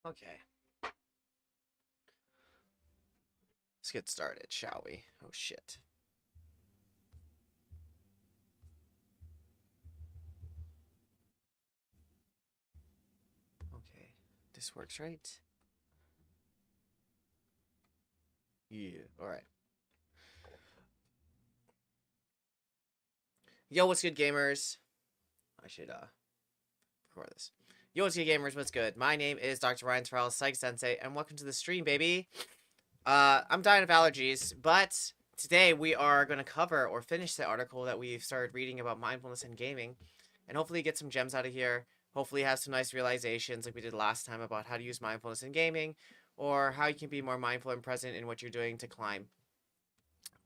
Okay, let's get started, shall we? Oh shit. Okay, this works, right? Yeah. All right. Yo, what's good, gamers? I should record this. Yo, what's good, gamers? What's good? My name is Dr. Ryan Terrell, Psych Sensei, and welcome to the stream, baby. I'm dying of allergies, but today we are going to cover or finish the article that we've started reading about mindfulness and gaming, and hopefully get some gems out of here. Hopefully have some nice realizations like we did last time about how to use mindfulness in gaming, or how you can be more mindful and present in what you're doing to climb.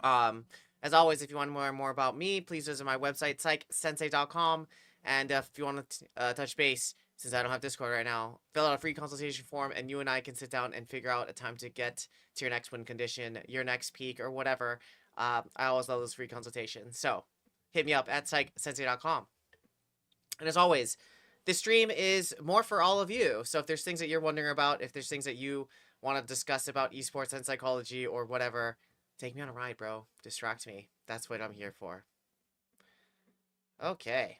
As always, if you want to learn more about me, please visit my website, psychsensei.com. And if you want to touch base, since I don't have Discord right now, fill out a free consultation form, and you and I can sit down and figure out a time to get to your next win condition, your next peak, or whatever. I always love those free consultations. So hit me up at psychsensei.com. And as always, this stream is more for all of you. So if there's things that you're wondering about, if there's things that you want to discuss about esports and psychology or whatever, take me on a ride, bro. Distract me. That's what I'm here for. Okay.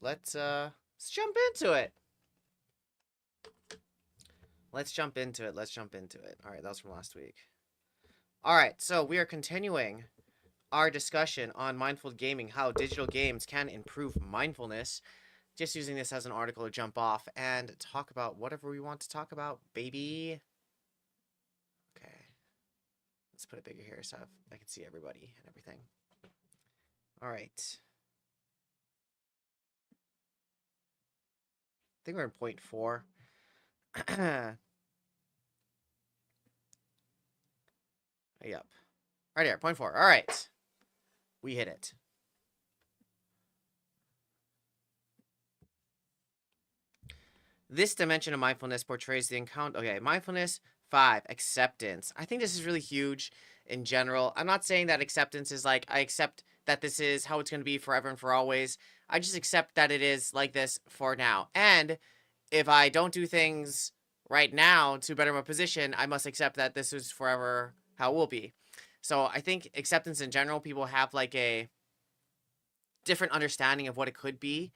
Let's jump into it. Let's jump into it. All right, that was from last week. All right, so we are continuing our discussion on mindful gaming, how digital games can improve mindfulness. Just using this as an article to jump off and talk about whatever we want to talk about, baby. Okay. Let's put it bigger here so I can see everybody and everything. All right. I think we're in point 4. Yep. Right here, point 4. All right. We hit it. This dimension of mindfulness portrays the encounter. Okay, mindfulness 5, acceptance. I think this is really huge in general. I'm not saying that acceptance is like, I accept that this is how it's going to be forever and for always. I just accept that it is like this for now. And if I don't do things right now to better my position, I must accept that this is forever how it will be. So I think acceptance in general, people have like a different understanding of what it could be.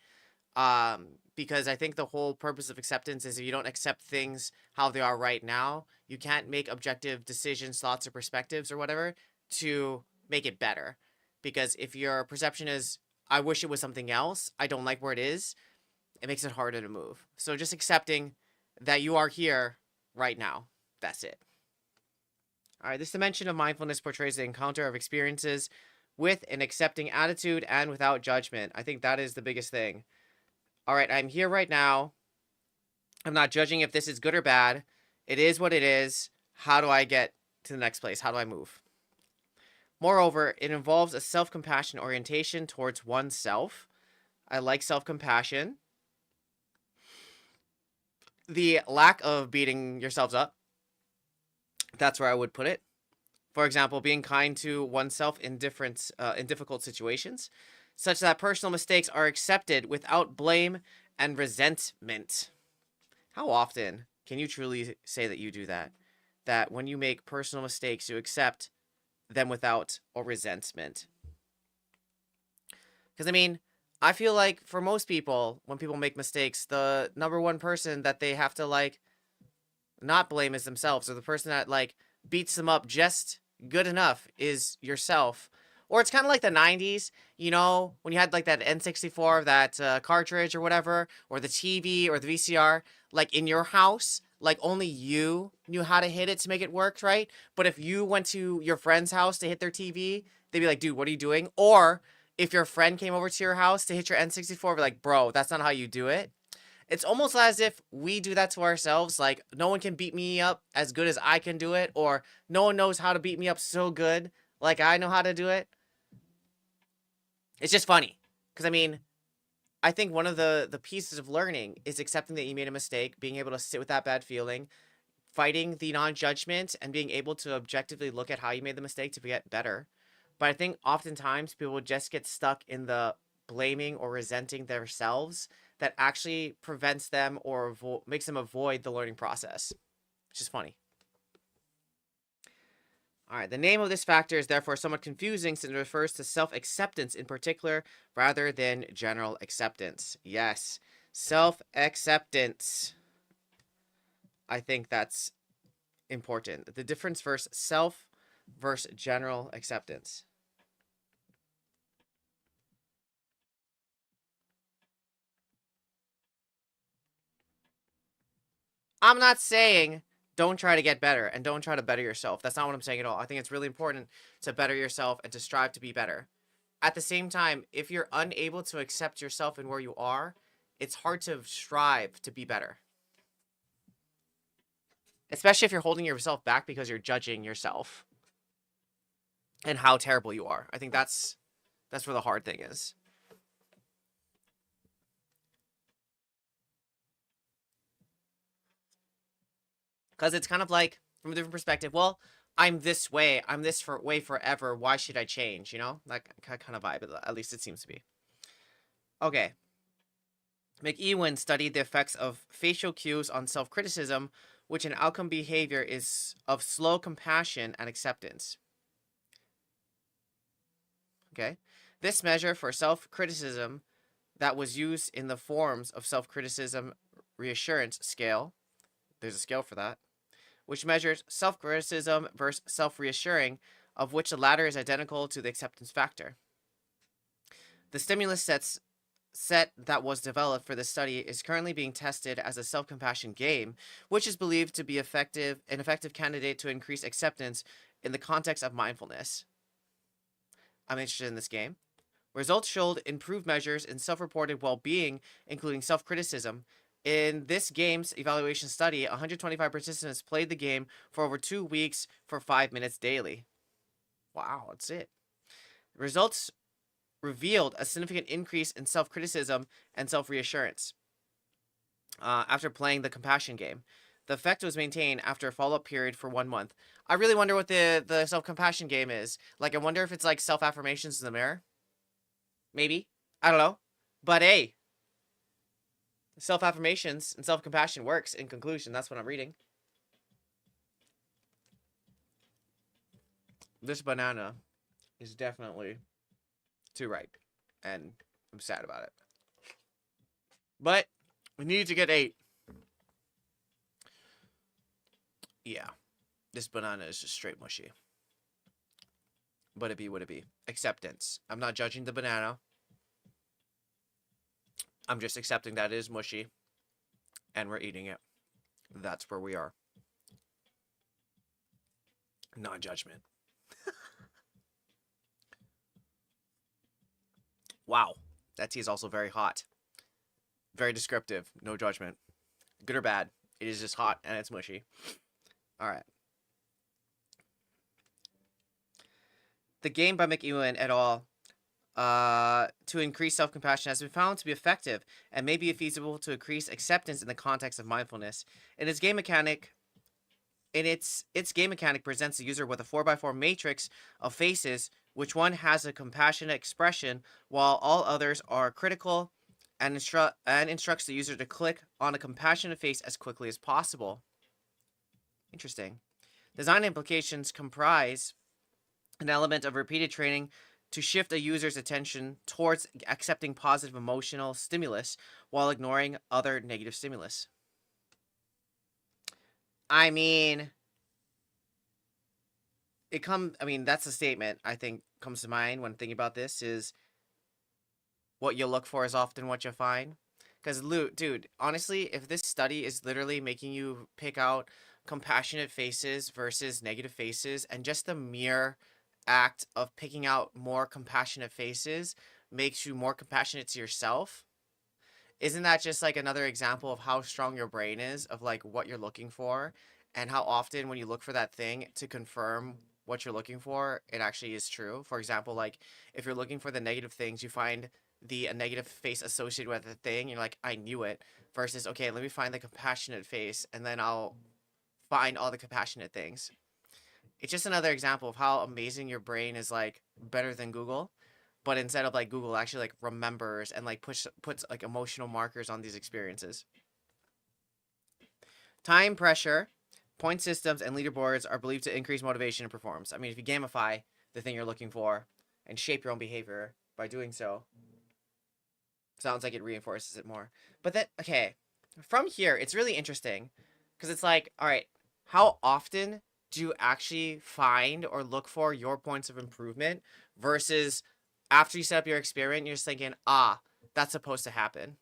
Because I think the whole purpose of acceptance is if you don't accept things how they are right now, you can't make objective decisions, thoughts, or perspectives or whatever to make it better. Because if your perception is, I wish it was something else, I don't like where it is, it makes it harder to move. So just accepting that you are here right now. That's it. All right, this dimension of mindfulness portrays the encounter of experiences with an accepting attitude and without judgment. I think that is the biggest thing. All right, I'm here right now. I'm not judging if this is good or bad. It is what it is. How do I get to the next place? How do I move? Moreover, it involves a self-compassion orientation towards oneself. I like self-compassion. The lack of beating yourselves up. That's where I would put it. For example, being kind to oneself in difficult situations, such that personal mistakes are accepted without blame and resentment. How often can you truly say that you do that? That when you make personal mistakes, you accept them without or resentment? Because, I mean, I feel like for most people, when people make mistakes, the number one person that they have to, like, not blame is themselves, or the person that, like, beats them up just good enough is yourself. Or it's kind of like the 90s, you know, when you had like that N64, that cartridge or whatever, or the TV or the VCR, like in your house, like only you knew how to hit it to make it work, right? But if you went to your friend's house to hit their TV, they'd be like, dude, what are you doing? Or if your friend came over to your house to hit your N64, be like, bro, that's not how you do it. It's almost as if we do that to ourselves. Like, no one can beat me up as good as I can do it, or no one knows how to beat me up so good like I know how to do it. It's just funny. Because, I mean, I think one of the pieces of learning is accepting that you made a mistake, being able to sit with that bad feeling, fighting the non-judgment, and being able to objectively look at how you made the mistake to get better. But I think oftentimes people just get stuck in the blaming or resenting themselves that actually prevents them or makes them avoid the learning process, which is funny. All right, the name of this factor is therefore somewhat confusing since it refers to self-acceptance in particular rather than general acceptance. Yes, self-acceptance. I think that's important. The difference versus self versus general acceptance. I'm not saying don't try to get better and don't try to better yourself. That's not what I'm saying at all. I think it's really important to better yourself and to strive to be better. At the same time, if you're unable to accept yourself and where you are, it's hard to strive to be better. Especially if you're holding yourself back because you're judging yourself and how terrible you are. I think that's where the hard thing is. Because it's kind of like, from a different perspective, well, I'm this way. I'm this way forever. Why should I change? You know? That kind of vibe, at least it seems to be. Okay. McEwen studied the effects of facial cues on self-criticism, which an outcome behavior is of slow compassion and acceptance. Okay. This measure for self-criticism that was used in the forms of self-criticism reassurance scale, there's a scale for that, which measures self-criticism versus self-reassuring, of which the latter is identical to the acceptance factor. The stimulus set that was developed for this study is currently being tested as a self-compassion game, which is believed to be an effective candidate to increase acceptance in the context of mindfulness. I'm interested in this game. Results showed improved measures in self-reported well-being, including self-criticism. In this game's evaluation study, 125 participants played the game for over 2 weeks for 5 minutes daily. Wow, that's it. Results revealed a significant increase in self-criticism and self-reassurance after playing the compassion game. The effect was maintained after a follow-up period for 1 month. I really wonder what the self-compassion game is. Like, I wonder if it's like self-affirmations in the mirror. Maybe. I don't know. But hey, self-affirmations and self-compassion works in conclusion. That's what I'm reading. This banana is definitely too ripe. And I'm sad about it. But we need to get 8. Yeah. This banana is just straight mushy. But it be what it be. Acceptance. I'm not judging the banana. I'm just accepting that it is mushy. And we're eating it. That's where we are. Non-judgment. Wow. That tea is also very hot. Very descriptive. No judgment. Good or bad. It is just hot and it's mushy. Alright. The game by McEwen et al. To increase self-compassion has been found to be effective and may be feasible to increase acceptance in the context of mindfulness. In its game mechanic, its game mechanic presents the user with a 4x4 matrix of faces, which one has a compassionate expression, while all others are critical, and instructs the user to click on a compassionate face as quickly as possible. Interesting. Design implications comprise an element of repeated training to shift a user's attention towards accepting positive emotional stimulus while ignoring other negative stimulus. I mean, that's a statement I think comes to mind when thinking about this is what you look for is often what you find. Because, dude, honestly, if this study is literally making you pick out compassionate faces versus negative faces, and just the mere act of picking out more compassionate faces makes you more compassionate to yourself, isn't that just like another example of how strong your brain is, of like what you're looking for, and how often when you look for that thing to confirm what you're looking for, it actually is true? For example, like if you're looking for the negative things, you find a negative face associated with the thing, you're like, I knew it, versus, okay, let me find the compassionate face, and then I'll find all the compassionate things. It's just another example of how amazing your brain is, like, better than Google. but instead of like Google actually like remembers and like puts like emotional markers on these experiences. Time pressure, point systems, and leaderboards are believed to increase motivation and performance. I mean, if you gamify the thing you're looking for and shape your own behavior by doing so, sounds like it reinforces it more. But that, okay, from here, it's really interesting because it's like, all right, how often do you actually find or look for your points of improvement versus after you set up your experiment, you're just thinking, ah, that's supposed to happen.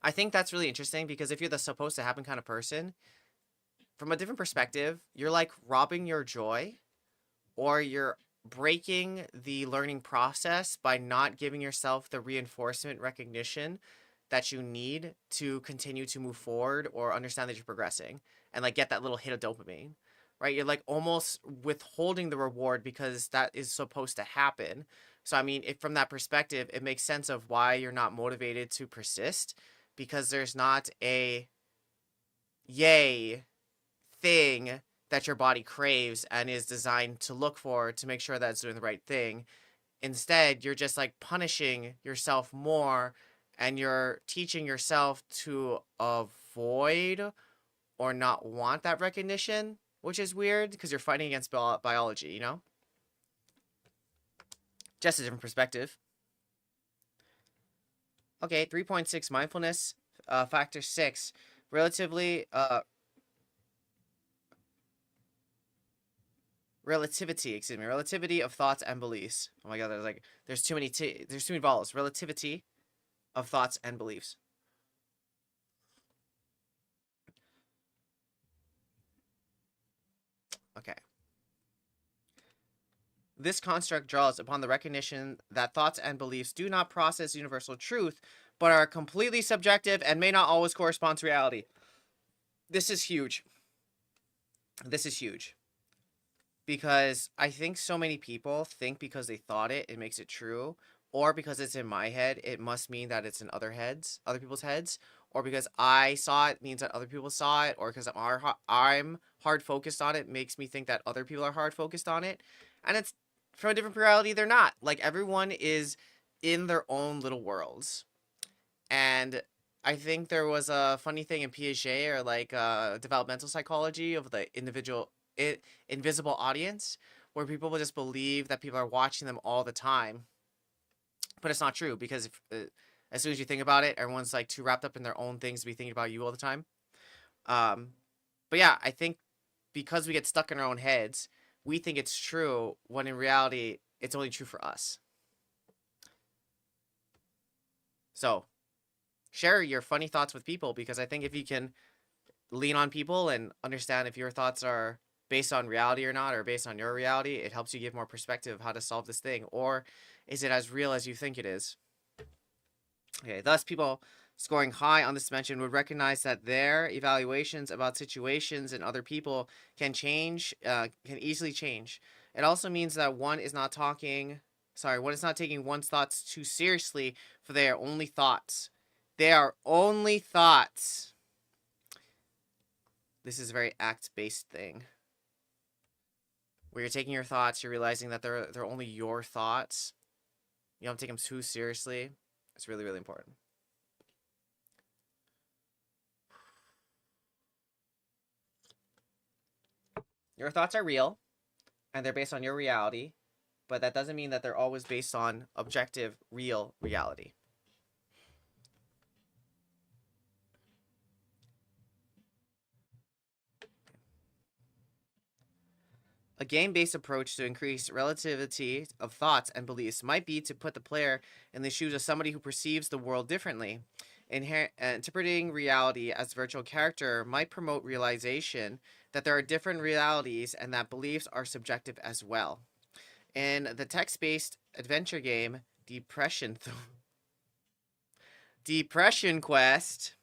I think that's really interesting because if you're the supposed to happen kind of person, from a different perspective, you're like robbing your joy or you're breaking the learning process by not giving yourself the reinforcement recognition that you need to continue to move forward or understand that you're progressing and like get that little hit of dopamine, right? You're like almost withholding the reward because that is supposed to happen. So I mean, if from that perspective, it makes sense of why you're not motivated to persist because there's not a yay thing that your body craves and is designed to look for to make sure that it's doing the right thing. Instead, you're just like punishing yourself more and you're teaching yourself to avoid or not want that recognition, which is weird because you're fighting against biology, you know? Just a different perspective. Okay, 3.6 mindfulness, factor 6, relatively relativity of thoughts and beliefs. Oh my god, there's too many vowels. Relativity of thoughts and beliefs. Okay. This construct draws upon the recognition that thoughts and beliefs do not process universal truth, but are completely subjective and may not always correspond to reality. This is huge. This is huge. Because I think so many people think because they thought it, it makes it true, or because it's in my head, it must mean that it's in other people's heads, or because I saw it means that other people saw it, or because I'm hard focused on it makes me think that other people are hard focused on it, and it's from a different reality. They're not. Like everyone is in their own little worlds, and I think there was a funny thing in Piaget or like developmental psychology of the invisible audience where people will just believe that people are watching them all the time, but it's not true because as soon as you think about it, everyone's like too wrapped up in their own things to be thinking about you all the time. Um, but yeah, I think because we get stuck in our own heads, we think it's true when in reality it's only true for us. So share your funny thoughts with people because I think if you can lean on people and understand if your thoughts are based on reality or not, or based on your reality, it helps you give more perspective of how to solve this thing. Or is it as real as you think it is? Okay, thus people scoring high on this dimension would recognize that their evaluations about situations and other people can easily change. It also means that one is not taking one's thoughts too seriously, for they are only thoughts. They are only thoughts. This is a very act-based thing. Where you're taking your thoughts, you're realizing that they're only your thoughts. You don't take them too seriously. It's really, really important. Your thoughts are real, and they're based on your reality, but that doesn't mean that they're always based on objective, real reality. A game-based approach to increase relativity of thoughts and beliefs might be to put the player in the shoes of somebody who perceives the world differently. Interpreting reality as a virtual character might promote realization that there are different realities and that beliefs are subjective as well. In the text-based adventure game Depression Quest,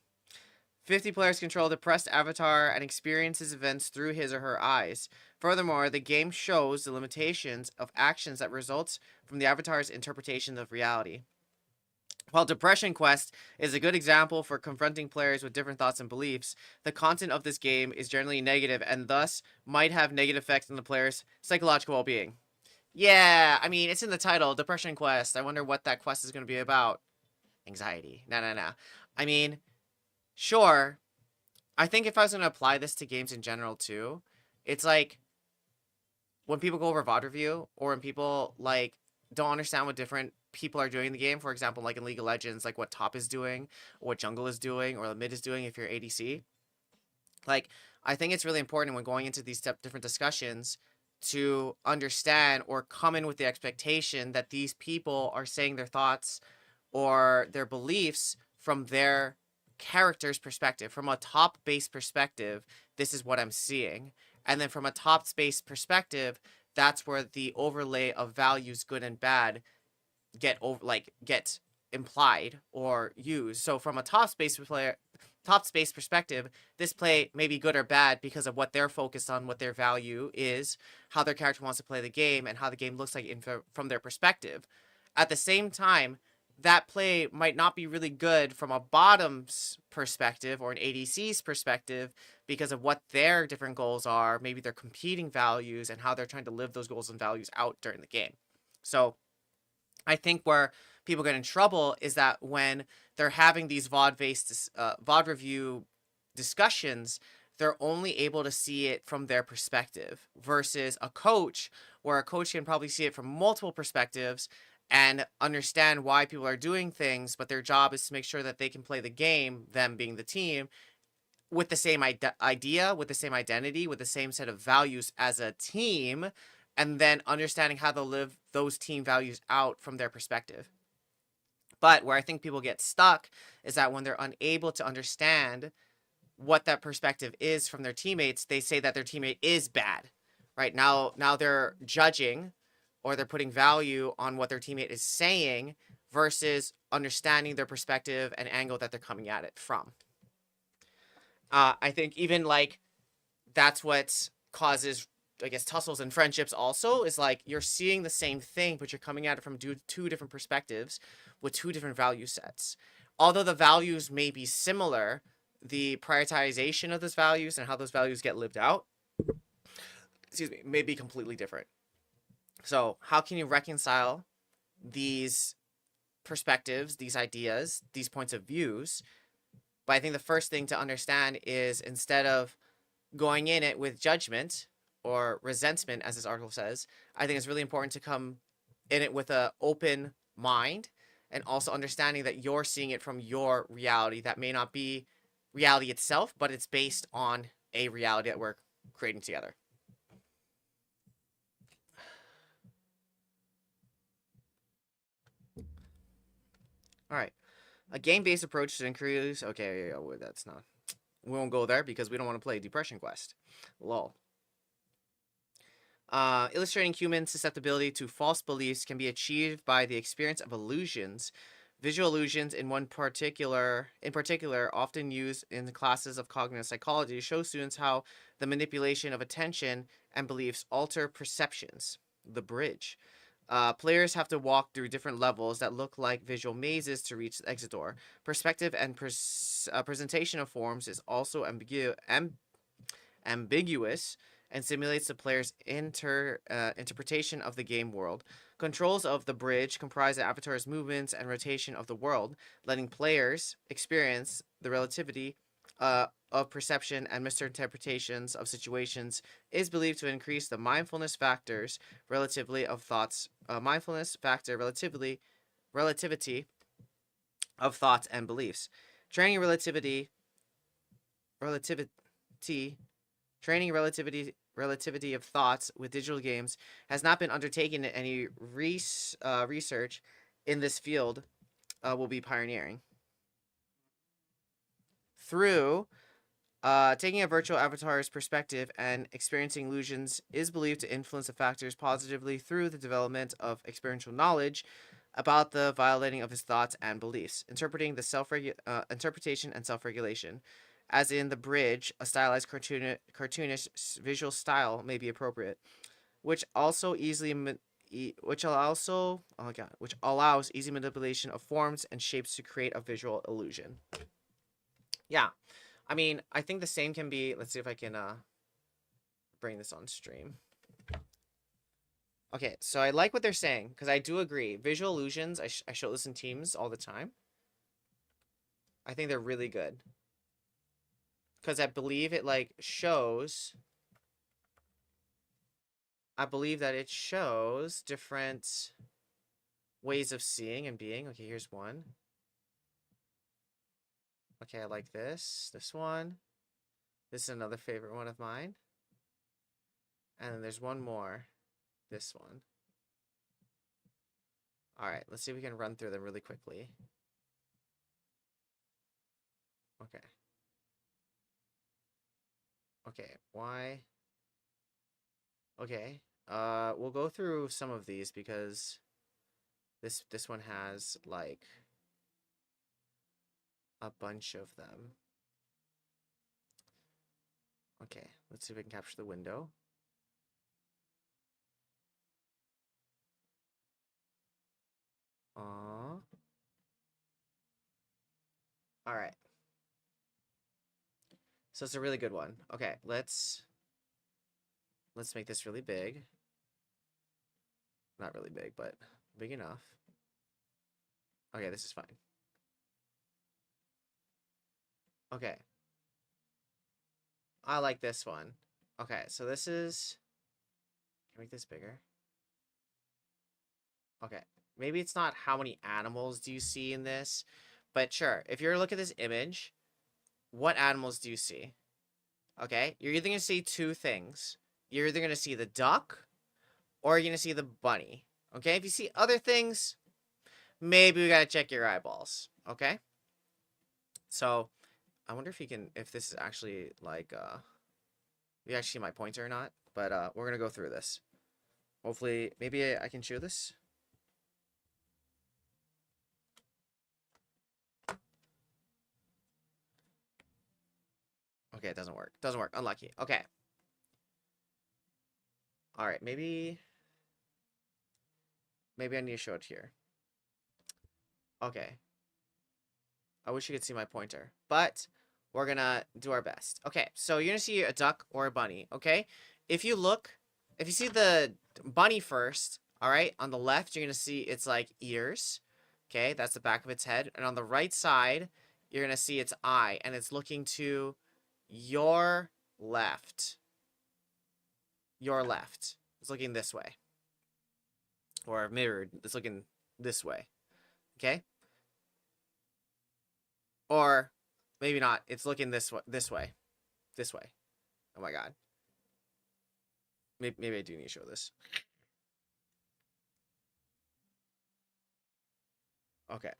50 players control a depressed avatar and experiences events through his or her eyes. Furthermore, the game shows the limitations of actions that results from the avatar's interpretation of reality. While Depression Quest is a good example for confronting players with different thoughts and beliefs, the content of this game is generally negative and thus might have negative effects on the player's psychological well-being. Yeah, I mean, it's in the title, Depression Quest. I wonder what that quest is going to be about. Anxiety. No, no, no. I mean, sure. I think if I was going to apply this to games in general too, it's like when people go over VOD review or when people like don't understand what different people are doing in the game. For example, like in League of Legends, like what top is doing, or what jungle is doing, or the mid is doing if you're ADC. Like, I think it's really important when going into these different discussions to understand or come in with the expectation that these people are saying their thoughts or their beliefs from their character's perspective. From a top base perspective, this is what I'm seeing. And then from a top space perspective, that's where the overlay of values, good and bad, get implied or used. So from a top space perspective, this play may be good or bad because of what they're focused on, what their value is, how their character wants to play the game, and how the game looks like from their perspective. At the same time, that play might not be really good from a bottom's perspective or an ADC's perspective because of what their different goals are, maybe their competing values, and how they're trying to live those goals and values out during the game. So I think where people get in trouble is that when they're having these VOD review discussions, they're only able to see it from their perspective versus a coach, where a coach can probably see it from multiple perspectives and understand why people are doing things, but their job is to make sure that they can play the game, them being the team, with the same idea, with the same identity, with the same set of values as a team, and then understanding how they'll live those team values out from their perspective. But where I think people get stuck is that when they're unable to understand what that perspective is from their teammates, they say that their teammate is bad. Right now they're judging or they're putting value on what their teammate is saying versus understanding their perspective and angle that they're coming at it from. I think even like that's what causes, I guess, tussles and friendships also, is like you're seeing the same thing, but you're coming at it from two different perspectives with two different value sets. Although the values may be similar, the prioritization of those values and how those values get lived out, excuse me, may be completely different. So, how can you reconcile these perspectives, these ideas, these points of views? But I think the first thing to understand is instead of going in it with judgment or resentment, as this article says, I think it's really important to come in it with an open mind and also understanding that you're seeing it from your reality that may not be reality itself, but it's based on a reality that we're creating together. All right. A game-based approach to increase. Okay, that's not. We won't go there because we don't want to play Depression Quest. Lol. Illustrating human susceptibility to false beliefs can be achieved by the experience of illusions. Visual illusions, in particular, often used in the classes of cognitive psychology, show students how the manipulation of attention and beliefs alter perceptions. The bridge. Players have to walk through different levels that look like visual mazes to reach the exit door. Perspective and presentation of forms is also ambiguous and simulates the player's interpretation of the game world. Controls of the bridge comprise the avatar's movements and rotation of the world, letting players experience the relativity of perception and misinterpretations of situations is believed to increase the mindfulness factors relatively of thoughts. Mindfulness factor relativity of thoughts and beliefs. Training relativity Training relativity of thoughts with digital games has not been undertaken in any research in this field will be pioneering. Through taking a virtual avatar's perspective and experiencing illusions is believed to influence the factors positively through the development of experiential knowledge about the violating of his thoughts and beliefs, interpreting the interpretation and self-regulation. As in the bridge, a stylized cartoonish visual style may be appropriate, which also which allows easy manipulation of forms and shapes to create a visual illusion. Yeah, I mean, I think the same can be. Let's see if I can bring this on stream. Okay, so I like what they're saying because I do agree. Visual illusions, I show this in Teams all the time. I think they're really good because I believe it like shows. I believe that it shows different ways of seeing and being. Okay, here's one. Okay, I like this. This one. This is another favorite one of mine. And then there's one more. This one. All right, let's see if we can run through them really quickly. Okay. Okay, why? Okay. We'll go through some of these because this one has like a bunch of them. Okay, let's see if we can capture the window. All right. So it's a really good one. Okay, let's make this really big. Not really big, but big enough. Okay, this is fine. Okay. I like this one. Okay, so this is... Can I make this bigger? Okay. Maybe it's not how many animals do you see in this, but sure. If you're looking at this image, what animals do you see? Okay, you're either going to see two things. You're either going to see the duck or you're going to see the bunny. Okay, if you see other things, maybe we got to check your eyeballs. Okay? So, I wonder if you can, if this is actually like, you actually see my pointer or not, but we're going to go through this. Hopefully, maybe I can show this. Okay, it doesn't work. Doesn't work. Unlucky. Okay. All right, maybe I need to show it here. Okay. I wish you could see my pointer, but we're gonna do our best. Okay, so you're gonna see a duck or a bunny, okay? If you look, if you see the bunny first, all right, on the left, you're gonna see its like ears, okay? That's the back of its head. And on the right side, you're gonna see its eye, and it's looking to your left. Your left. It's looking this way. Or mirrored, it's looking this way, okay? Or maybe not. It's looking this way. This way. This way. Oh my god. Maybe I do need to show this. Okay.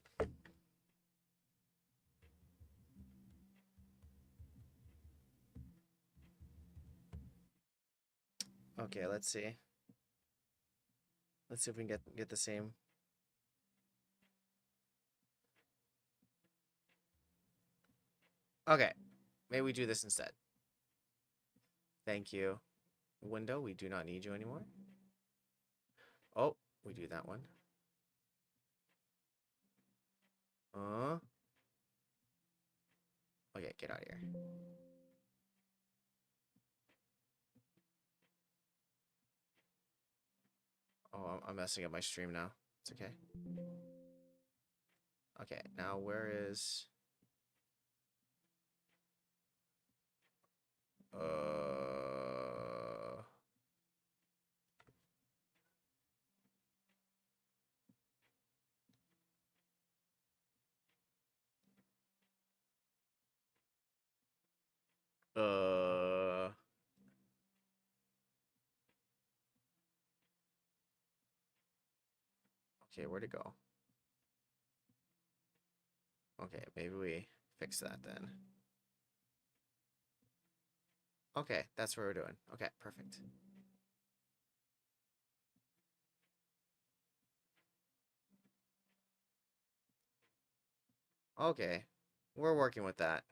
Okay, let's see. Let's see if we can get the same. Okay. Maybe we do this instead. Thank you. Window, we do not need you anymore. Oh, we do that one. Okay, get out of here. Oh, I'm messing up my stream now. It's okay. Okay, now where is... Uh... Okay, where'd it go? Okay, maybe we fix that then. Okay, that's what we're doing. Okay, perfect. Okay, we're working with that.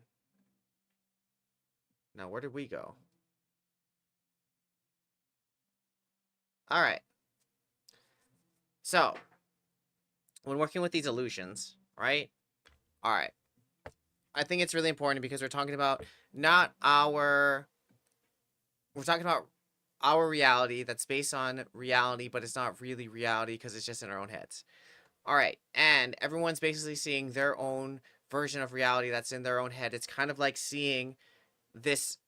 Now, where did we go? All right. So, when working with these illusions, right? All right. I think it's really important because we're talking about not our... We're talking about our reality that's based on reality, but it's not really reality because it's just in our own heads. All right. And everyone's basically seeing their own version of reality that's in their own head. It's kind of like seeing this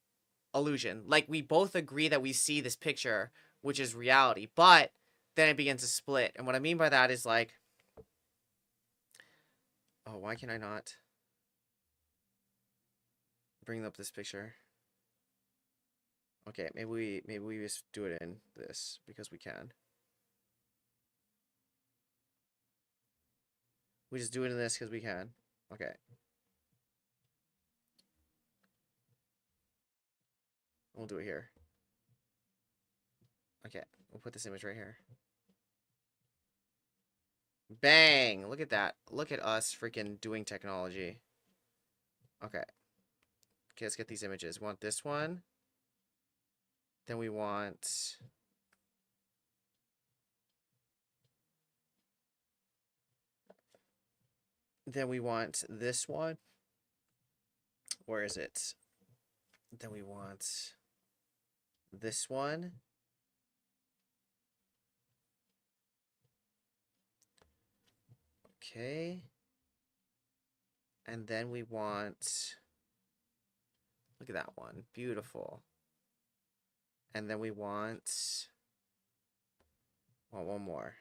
illusion. Like we both agree that we see this picture, which is reality, but then it begins to split. And what I mean by that is like, oh, why can I not bring up this picture? Okay, maybe we just do it in this because we can. We just do it in this because we can. Okay. We'll do it here. Okay, we'll put this image right here. Bang! Look at that. Look at us freaking doing technology. Okay. Okay, let's get these images. We want this one. Then we want... Then we want this one. Where is it? Then we want this one. Okay. And then we want... Look at that one. Beautiful. And then we want one more.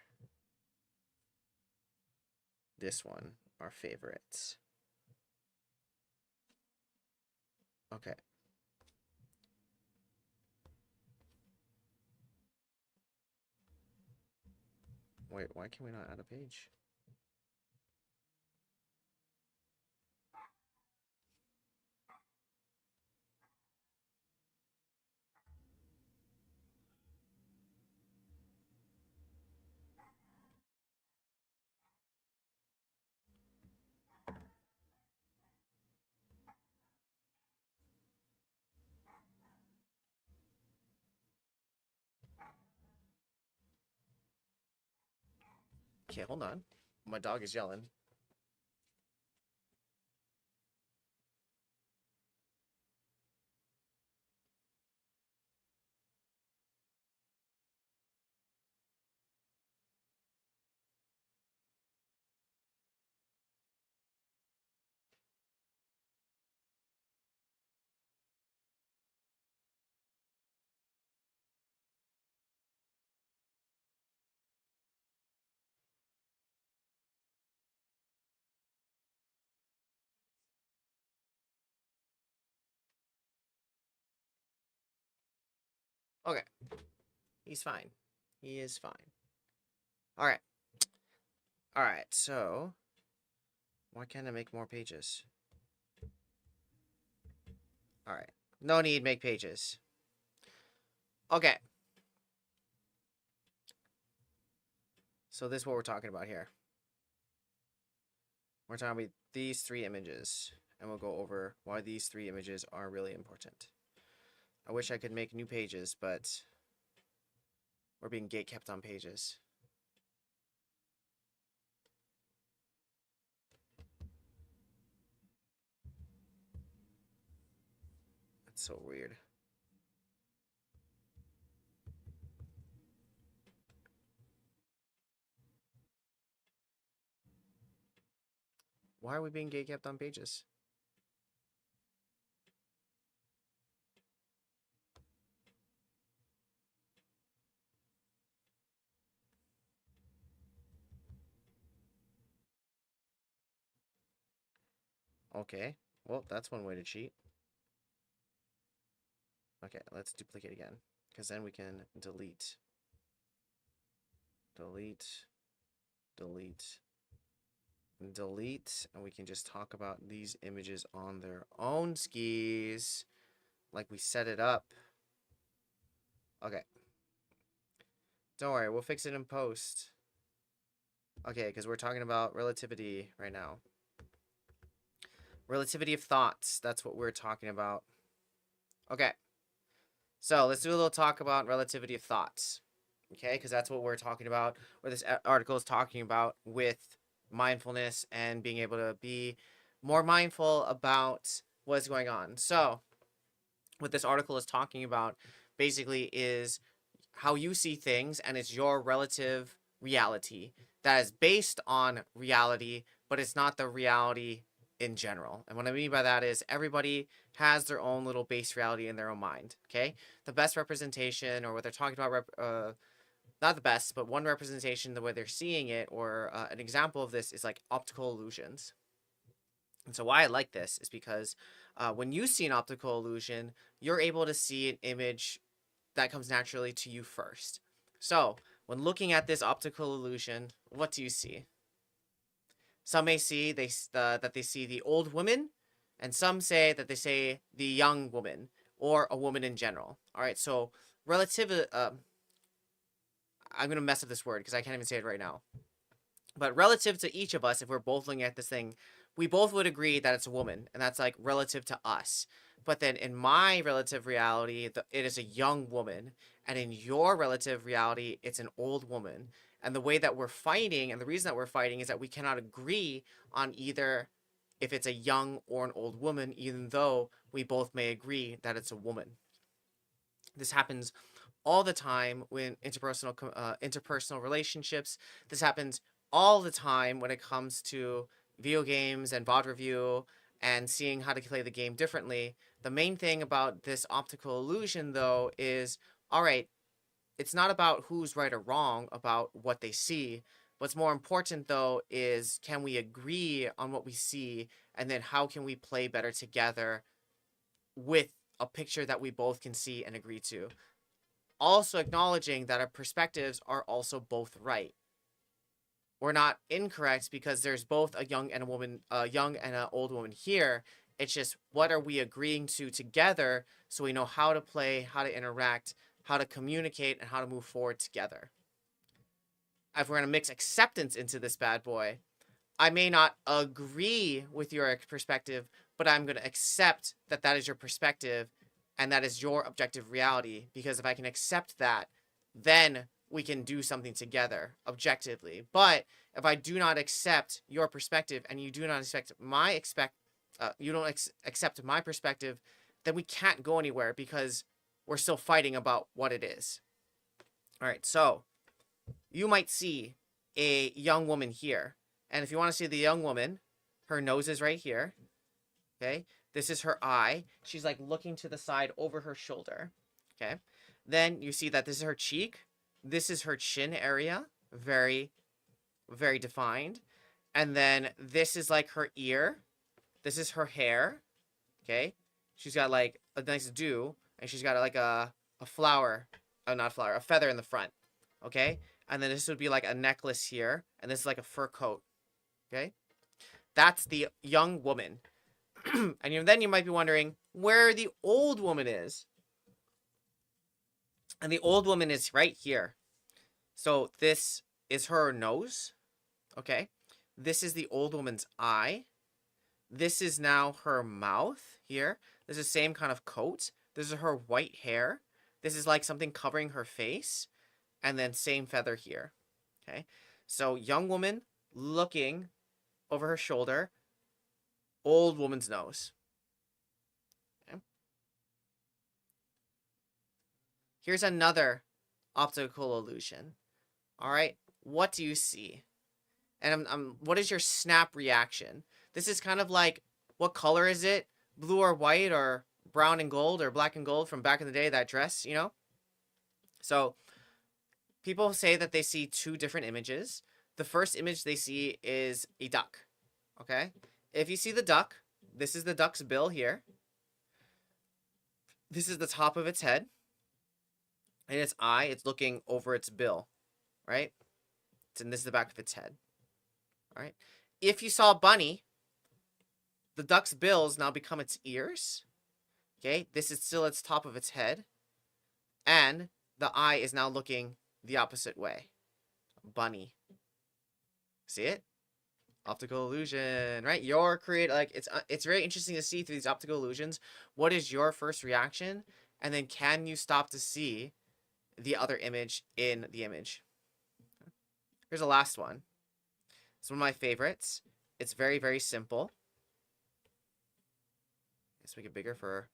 This one, our favorite. Okay. Wait, why can we not add a page? Okay, hold on. My dog is yelling. Okay. He's fine. He is fine. All right. All right, so why can't I make more pages? All right. No need make pages. Okay. So this is what we're talking about here. We're talking about these three images, and we'll go over why these three images are really important. I wish I could make new pages, but we're being gatekept on pages. That's so weird. Why are we being gatekept on pages? Okay, well, that's one way to cheat. Okay, let's duplicate again, because then we can delete, delete, delete, delete, and we can just talk about these images on their own skis, like we set it up. Okay. Don't worry, we'll fix it in post. Okay, because we're talking about relativity right now. Relativity of thoughts, that's what we're talking about. Okay. So let's do a little talk about relativity of thoughts. Okay, because that's what we're talking about, or this article is talking about with mindfulness and being able to be more mindful about what's going on. So what this article is talking about basically is how you see things, and it's your relative reality that is based on reality, but it's not the reality in general. And what I mean by that is everybody has their own little base reality in their own mind. Okay, the best representation, or what they're talking about, not the best, but one representation, the way they're seeing it, or an example of this is like optical illusions. And so why I like this is because when you see an optical illusion, you're able to see an image that comes naturally to you first. So when looking at this optical illusion, what do you see? Some may see that they see the old woman, and some say that they say the young woman, or a woman in general. All right, so relative. I'm gonna mess up this word because I can't even say it right now. But relative to each of us, if we're both looking at this thing, we both would agree that it's a woman, and that's like relative to us. But then in my relative reality, it is a young woman, and in your relative reality, it's an old woman. And the way that we're fighting, and the reason that we're fighting, is that we cannot agree on either if it's a young or an old woman, even though we both may agree that it's a woman. This happens all the time when interpersonal relationships. This happens all the time when it comes to video games and VOD review and seeing how to play the game differently. The main thing about this optical illusion, though, is all right, it's not about who's right or wrong about what they see. What's more important, though, is can we agree on what we see, and then how can we play better together with a picture that we both can see and agree to. Also acknowledging that our perspectives are also both right. We're not incorrect because there's both a young and an old woman here. It's just what are we agreeing to together so we know how to play, how to interact, how to communicate, and how to move forward together. If we're going to mix acceptance into this bad boy, I may not agree with your perspective, but I'm going to accept that that is your perspective and that is your objective reality. Because if I can accept that, then we can do something together objectively. But if I do not accept your perspective and you do not accept accept my perspective, then we can't go anywhere because we're still fighting about what it is. All right, so you might see a young woman here. And if you want to see the young woman, her nose is right here. Okay. This is her eye. She's like looking to the side over her shoulder. Okay. Then you see that this is her cheek. This is her chin area. Very, very defined. And then this is like her ear. This is her hair. Okay. She's got like a nice do. And she's got like a flower. Oh, not flower. A feather in the front. Okay. And then this would be like a necklace here. And this is like a fur coat. Okay. That's the young woman. And then you might be wondering where the old woman is. And the old woman is right here. So this is her nose. Okay. This is the old woman's eye. This is now her mouth here. This is the same kind of coat. This is her white hair. This is like something covering her face. And then same feather here. Okay. So young woman looking over her shoulder. Old woman's nose. Okay. Here's another optical illusion. All right. What do you see? And what is your snap reaction? This is kind of like, what color is it? Blue or white or brown and gold or black and gold from back in the day, that dress, you know? So people say that they see two different images. The first image they see is a duck. Okay. If you see the duck, this is the duck's bill here. This is the top of its head. And its eye, it's looking over its bill, right? And this is the back of its head. All right. If you saw a bunny, the duck's bills now become its ears. Okay. This is still its top of its head. And the eye is now looking the opposite way. Bunny. See it? Optical illusion, right? Your it's very interesting to see through these optical illusions. What is your first reaction? And then can you stop to see the other image in the image? Here's the last one. It's one of my favorites. It's very, very simple. Let's make it bigger for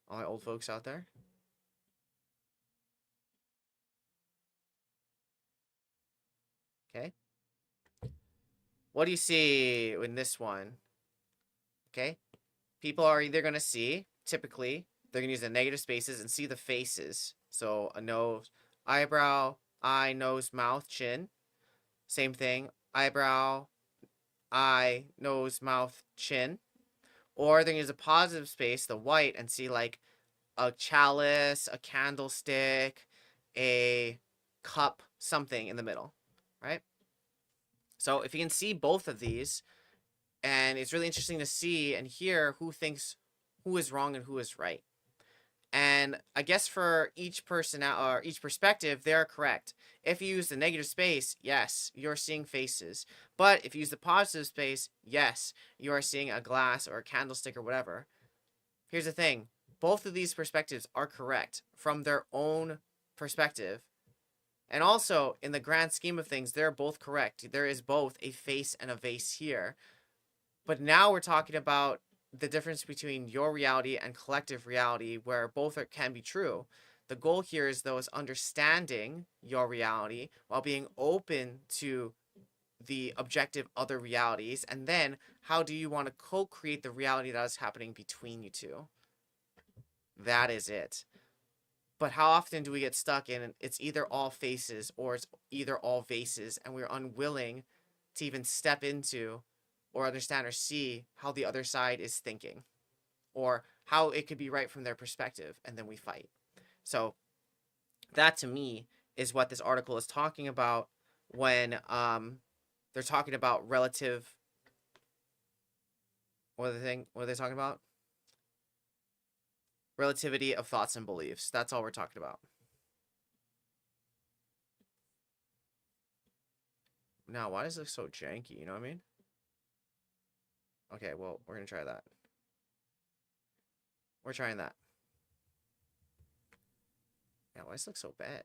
all my old folks out there. Okay. What do you see in this one? Okay. People are either going to see, typically, they're going to use the negative spaces and see the faces. So a nose, eyebrow, eye, nose, mouth, chin. Same thing. Eyebrow, eye, nose, mouth, chin. Or they're going to use a positive space, the white, and see like a chalice, a candlestick, a cup, something in the middle, right? So if you can see both of these, and it's really interesting to see and hear who thinks who is wrong and who is right. And I guess for each person or each perspective, they're correct. If you use the negative space, yes, you're seeing faces. But if you use the positive space, yes, you are seeing a glass or a candlestick or whatever. Here's the thing. Both of these perspectives are correct from their own perspective. And also, in the grand scheme of things, they're both correct. There is both a face and a vase here. But now we're talking about the difference between your reality and collective reality, where both can be true. The goal here is, though, is understanding your reality while being open to the objective other realities. And then how do you want to co-create the reality that is happening between you two? That is it. But how often do we get stuck in it's either all faces or it's either all vases, and we're unwilling to even step into or understand or see how the other side is thinking or how it could be right from their perspective, and then we fight. So that to me is what this article is talking about when they're talking about relative what are they talking about? Relativity of thoughts and beliefs. That's all we're talking about. Now, why does it look so janky? You know what I mean? Okay, well, we're gonna try that. We're trying that. Yeah, why does it look so bad?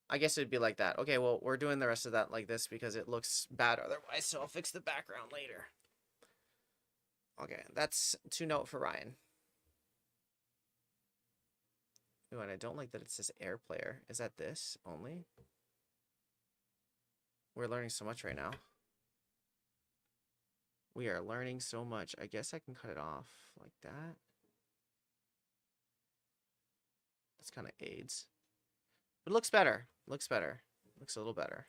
I guess it'd be like that. Okay, well, we're doing the rest of that like this because it looks bad otherwise, so I'll fix the background later. Okay, that's 2 note for Ryan. Ooh, and I don't like that it says air player. Is that this only? We're learning so much right now. We are learning so much. I guess I can cut it off like that. That's kind of aids. But it looks better. Looks better. Looks a little better.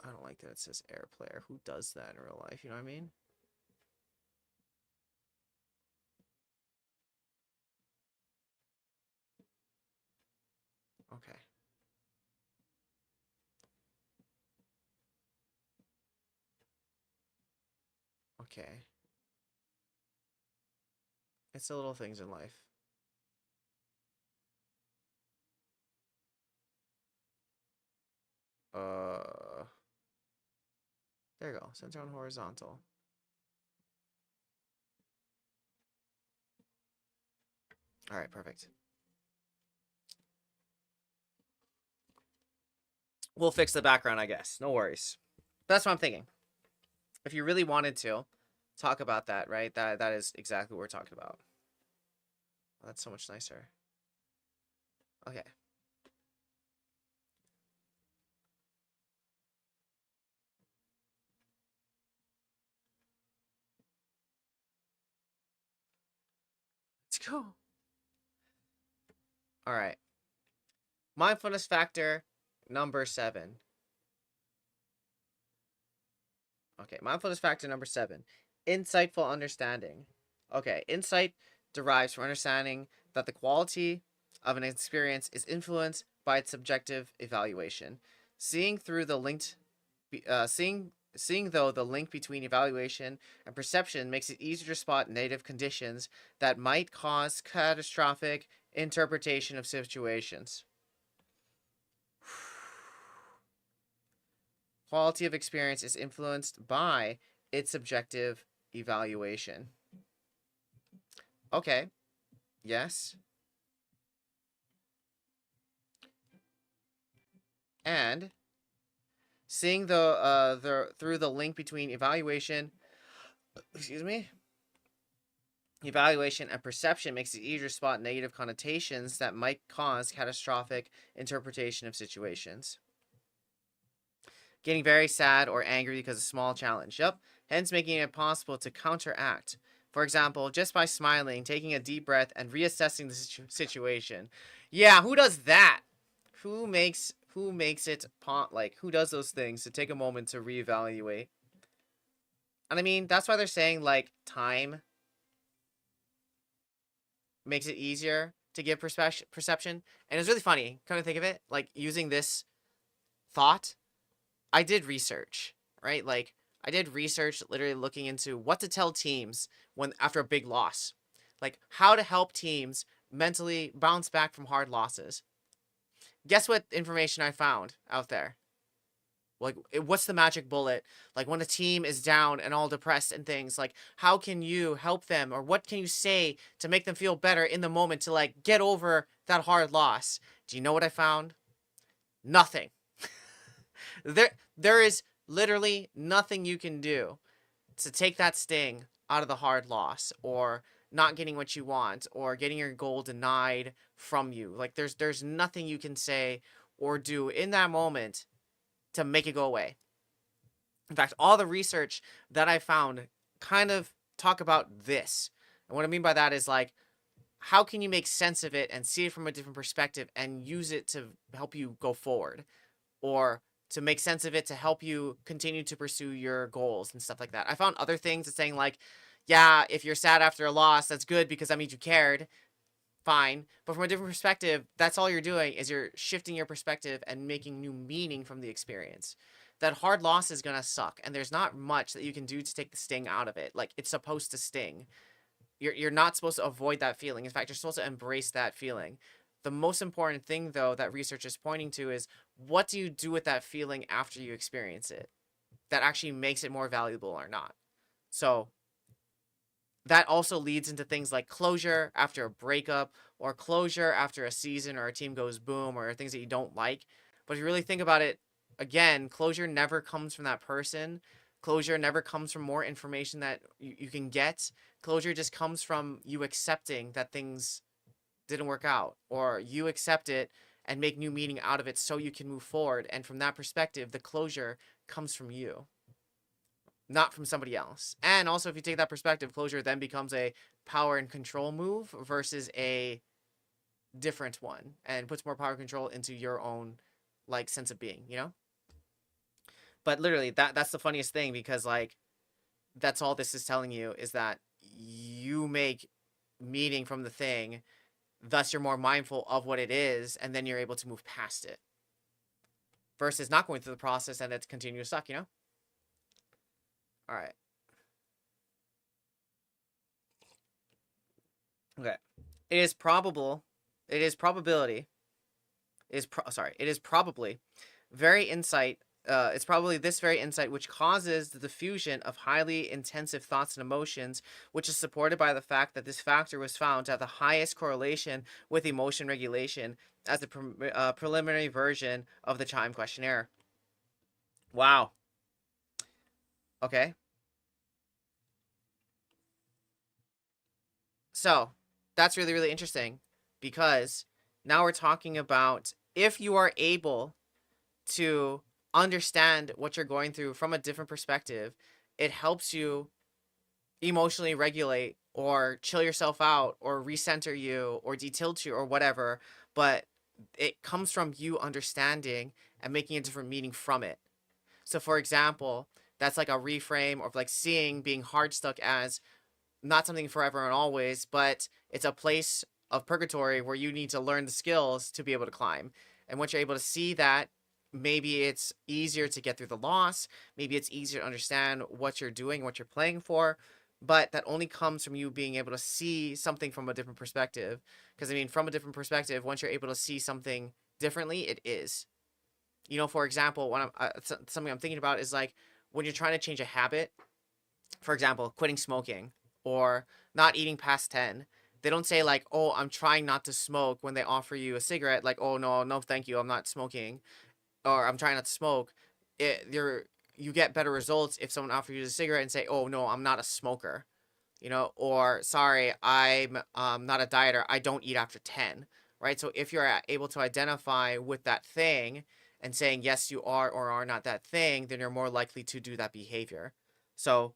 I don't like that it says air player. Who does that in real life? You know what I mean? Okay. Okay. It's the little things in life. There you go. Center on horizontal. All right, perfect. We'll fix the background, I guess. No worries. That's what I'm thinking. If you really wanted to talk about that, right? That is exactly what we're talking about. Oh, that's so much nicer. Okay. Let's go. All right. Mindfulness factor number 7. Okay, mindfulness factor number 7. Insightful understanding. Okay, insight derives from understanding that the quality of an experience is influenced by its subjective evaluation. Seeing through the linked, seeing though the link between evaluation and perception makes it easier to spot negative conditions that might cause catastrophic interpretation of situations. Quality of experience is influenced by its subjective evaluation. Okay. Yes. And seeing the through the link between evaluation, excuse me, Evaluation and perception makes it easier to spot negative connotations that might cause catastrophic interpretation of situations. Getting very sad or angry because of a small challenge. Yep. Hence making it possible to counteract. For example, just by smiling, taking a deep breath, and reassessing the situation. Yeah, who does that? Who makes it like who does those things to take a moment to reevaluate? And I mean, that's why they're saying like time makes it easier to give perception. And it's really funny, kind of think of it, like using this thought. I did research, right? Like I did research literally looking into what to tell teams when after a big loss. Like how to help teams mentally bounce back from hard losses. Guess what information I found out there? Like what's the magic bullet? Like when a team is down and all depressed and things, like how can you help them or what can you say to make them feel better in the moment to like get over that hard loss? Do you know what I found? Nothing. There is literally nothing you can do to take that sting out of the hard loss or not getting what you want or getting your goal denied from you. Like there's nothing you can say or do in that moment to make it go away. In fact, all the research that I found kind of talk about this. And what I mean by that is like how can you make sense of it and see it from a different perspective and use it to help you go forward or to make sense of it to help you continue to pursue your goals and stuff like that. I found other things that saying like, yeah, if you're sad after a loss, that's good because that means you cared. Fine. But from a different perspective, that's all you're doing is you're shifting your perspective and making new meaning from the experience. That hard loss is going to suck and there's not much that you can do to take the sting out of it. Like it's supposed to sting. You're not supposed to avoid that feeling. In fact, you're supposed to embrace that feeling. The most important thing, though, that research is pointing to is what do you do with that feeling after you experience it that actually makes it more valuable or not? So that also leads into things like closure after a breakup or closure after a season or a team goes boom or things that you don't like. But if you really think about it, again, closure never comes from that person. Closure never comes from more information that you can get. Closure just comes from you accepting that things didn't work out or you accept it and make new meaning out of it so you can move forward. And from that perspective, the closure comes from you, not from somebody else. And also, if you take that perspective, closure then becomes a power and control move versus a different one and puts more power and control into your own like sense of being, you know? But literally that's the funniest thing because like that's all this is telling you is that you make meaning from the thing, thus you're more mindful of what it is and then you're able to move past it versus not going through the process and it's continue to suck, you know? All right. Okay. It is probable, it is probability, it is probably very insight, it's probably this very insight which causes the diffusion of highly intensive thoughts and emotions, which is supported by the fact that this factor was found to have the highest correlation with emotion regulation as the preliminary version of the Chime questionnaire. Wow. Okay. So that's really, really interesting because now we're talking about if you are able to understand what you're going through from a different perspective, it helps you emotionally regulate or chill yourself out or recenter you or detilt you or whatever. But it comes from you understanding and making a different meaning from it. So, for example, that's like a reframe of like seeing being hard stuck as not something forever and always, but it's a place of purgatory where you need to learn the skills to be able to climb. And once you're able to see that, maybe it's easier to get through the loss. Maybe it's easier to understand what you're doing, what you're playing for. But that only comes from you being able to see something from a different perspective. Because, I mean, from a different perspective, once you're able to see something differently, it is. You know, for example, when something I'm thinking about is like when you're trying to change a habit, for example, quitting smoking or not eating past 10. They don't say like, "Oh, I'm trying not to smoke" when they offer you a cigarette like, "Oh, no, no, thank you. I'm not smoking." Or "I'm trying not to smoke." You get better results if someone offers you a cigarette and say, "Oh, no, I'm not a smoker." you know, or sorry, I'm not a dieter, I don't eat after 10, right? So if you're able to identify with that thing and saying yes you are or are not that thing, then you're more likely to do that behavior. So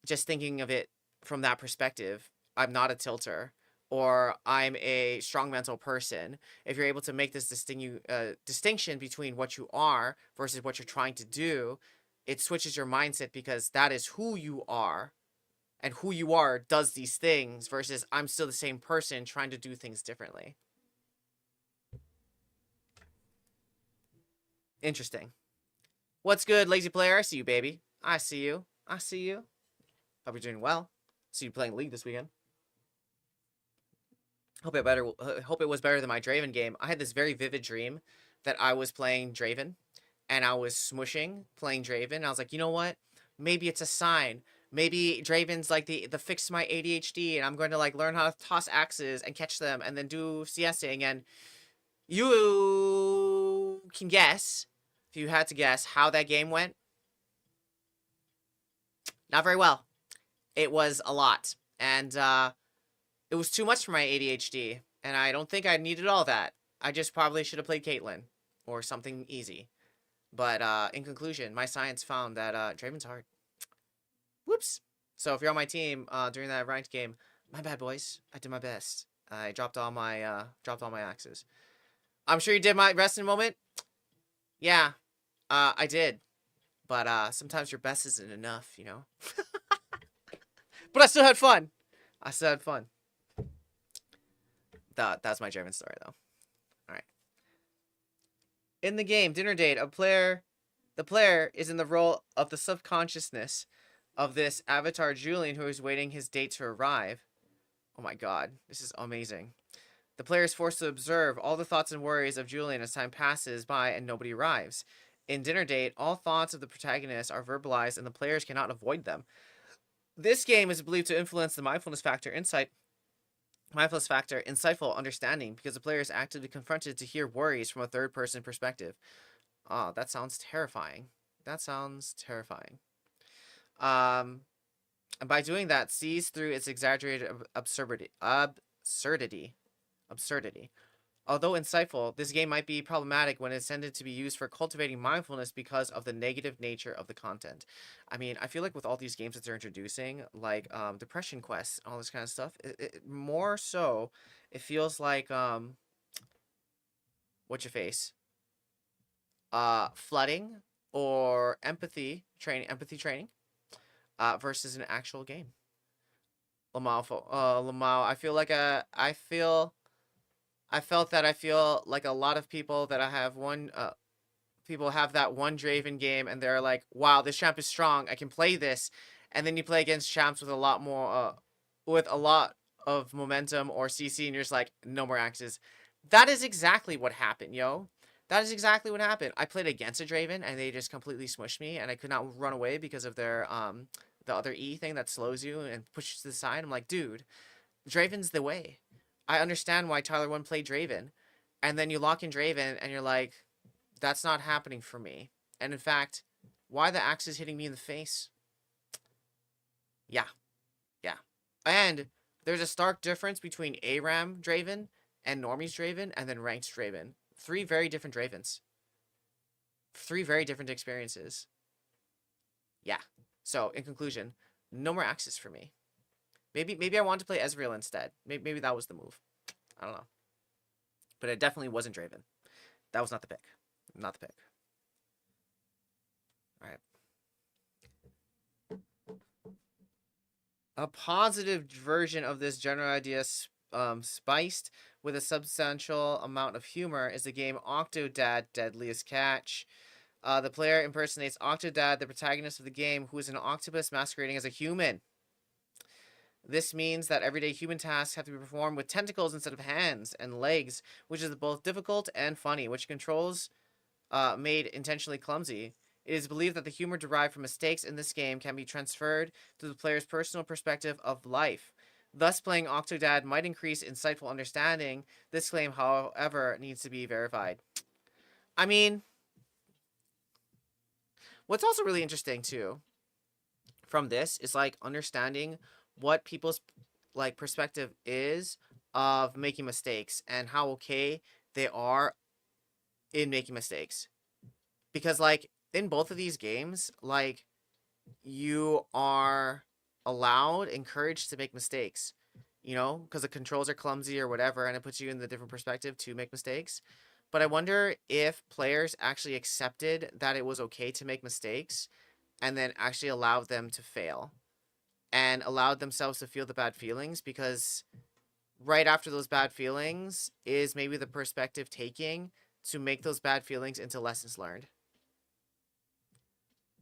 just thinking of it from that perspective, I'm not a tilter or I'm a strong mental person. If you're able to make this distinction between what you are versus what you're trying to do, it switches your mindset because that is who you are, and who you are does these things versus I'm still the same person trying to do things differently. Interesting. What's good, lazy player? I see you, baby. I see you. I see you. Hope you're doing well. See you playing League this weekend. Hope it was better than my Draven game. I had this very vivid dream that I was playing Draven, and I was smushing playing Draven. I was like, you know what? Maybe it's a sign. Maybe Draven's like the fix to my ADHD, and I'm going to like learn how to toss axes and catch them, and then do CSing. And you can guess, if you had to guess, how that game went. Not very well. It was a lot, and it was too much for my ADHD, and I don't think I needed all that. I just probably should have played Caitlyn or something easy. But in conclusion, my science found that Draven's hard. Whoops. So if you're on my team during that ranked game, my bad, boys. I did my best. I dropped all my axes. I'm sure you did my rest in a moment. Yeah, I did. But sometimes your best isn't enough, you know. But I still had fun. I still had fun. That's my Draven story, though. All right. In the game, Dinner Date, the player is in the role of the subconsciousness of this avatar Julian who is waiting his date to arrive. Oh my god, this is amazing. The player is forced to observe all the thoughts and worries of Julian as time passes by and nobody arrives. In Dinner Date, all thoughts of the protagonist are verbalized and the players cannot avoid them. This game is believed to influence the mindfulness factor insightful understanding because the player is actively confronted to hear worries from a third-person perspective. Oh, that sounds terrifying. That sounds terrifying. And by doing that, sees through its exaggerated absurdity. Although insightful, this game might be problematic when it's intended to be used for cultivating mindfulness because of the negative nature of the content. I mean, I feel like with all these games that they're introducing, like Depression Quest, all this kind of stuff, more so, it feels like what's your face? Flooding or empathy training, versus an actual game. Lamau, I feel like a lot of people that I have people have that one Draven game and they're like, wow, this champ is strong. I can play this. And then you play against champs with a lot more, with a lot of momentum or CC and you're just like, no more axes. That is exactly what happened, yo. That is exactly what happened. I played against a Draven and they just completely smushed me and I could not run away because of their, the other E thing that slows you and pushes to the side. I'm like, dude, Draven's the way. I understand why Tyler 1 played Draven. And then you lock in Draven and you're like, that's not happening for me. And in fact, why the axe is hitting me in the face? Yeah. Yeah. And there's a stark difference between ARAM Draven and Normie's Draven and then Ranked Draven. Three very different Dravens. Three very different experiences. Yeah. So, in conclusion, no more axes for me. Maybe I wanted to play Ezreal instead. Maybe that was the move. I don't know. But it definitely wasn't Draven. That was not the pick. Not the pick. All right. A positive version of this general idea, spiced with a substantial amount of humor, is the game Octodad Deadliest Catch. The player impersonates Octodad, the protagonist of the game, who is an octopus masquerading as a human. This means that everyday human tasks have to be performed with tentacles instead of hands and legs, which is both difficult and funny, which controls made intentionally clumsy. It is believed that the humor derived from mistakes in this game can be transferred to the player's personal perspective of life. Thus, playing Octodad might increase insightful understanding. This claim, however, needs to be verified. I mean, what's also really interesting, too, from this is, like, understanding what people's like perspective is of making mistakes and how okay they are in making mistakes. Because like in both of these games, like you are allowed, encouraged to make mistakes, you know, because the controls are clumsy or whatever, and it puts you in the different perspective to make mistakes. But I wonder if players actually accepted that it was okay to make mistakes and then actually allowed them to fail and allowed themselves to feel the bad feelings, because right after those bad feelings is maybe the perspective taking to make those bad feelings into lessons learned.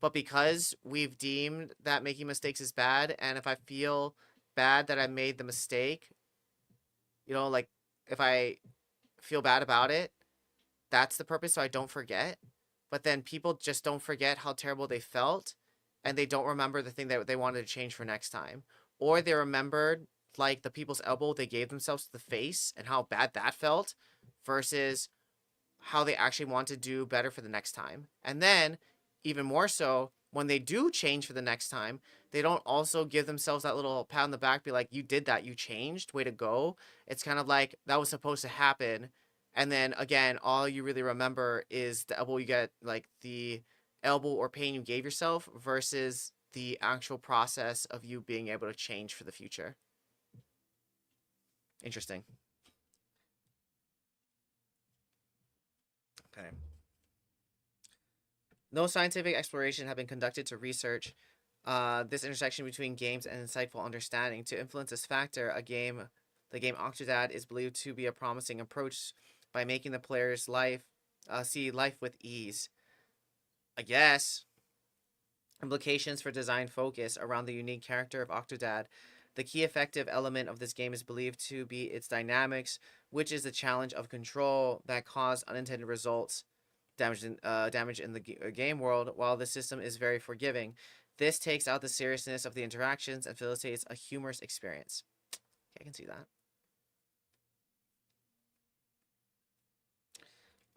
But because we've deemed that making mistakes is bad, and if I feel bad that I made the mistake, you know, like if I feel bad about it, that's the purpose so I don't forget. But then people just don't forget how terrible they felt, and they don't remember the thing that they wanted to change for next time. Or they remembered like the people's elbow they gave themselves to the face and how bad that felt versus how they actually want to do better for the next time. And then, even more so, when they do change for the next time, they don't also give themselves that little pat on the back, be like, you did that, you changed, way to go. It's kind of like that was supposed to happen. And then again, all you really remember is the elbow you get, like the elbow or pain you gave yourself versus the actual process of you being able to change for the future. Interesting. Okay. No scientific exploration have been conducted to research this intersection between games and insightful understanding. To influence this factor, the game Octodad is believed to be a promising approach by making the player's life see life with ease. I guess implications for design focus around the unique character of Octodad. The key effective element of this game is believed to be its dynamics, which is the challenge of control that cause unintended results damage in the game world, while the system is very forgiving. This takes out the seriousness of the interactions and facilitates a humorous experience. Okay, I can see that.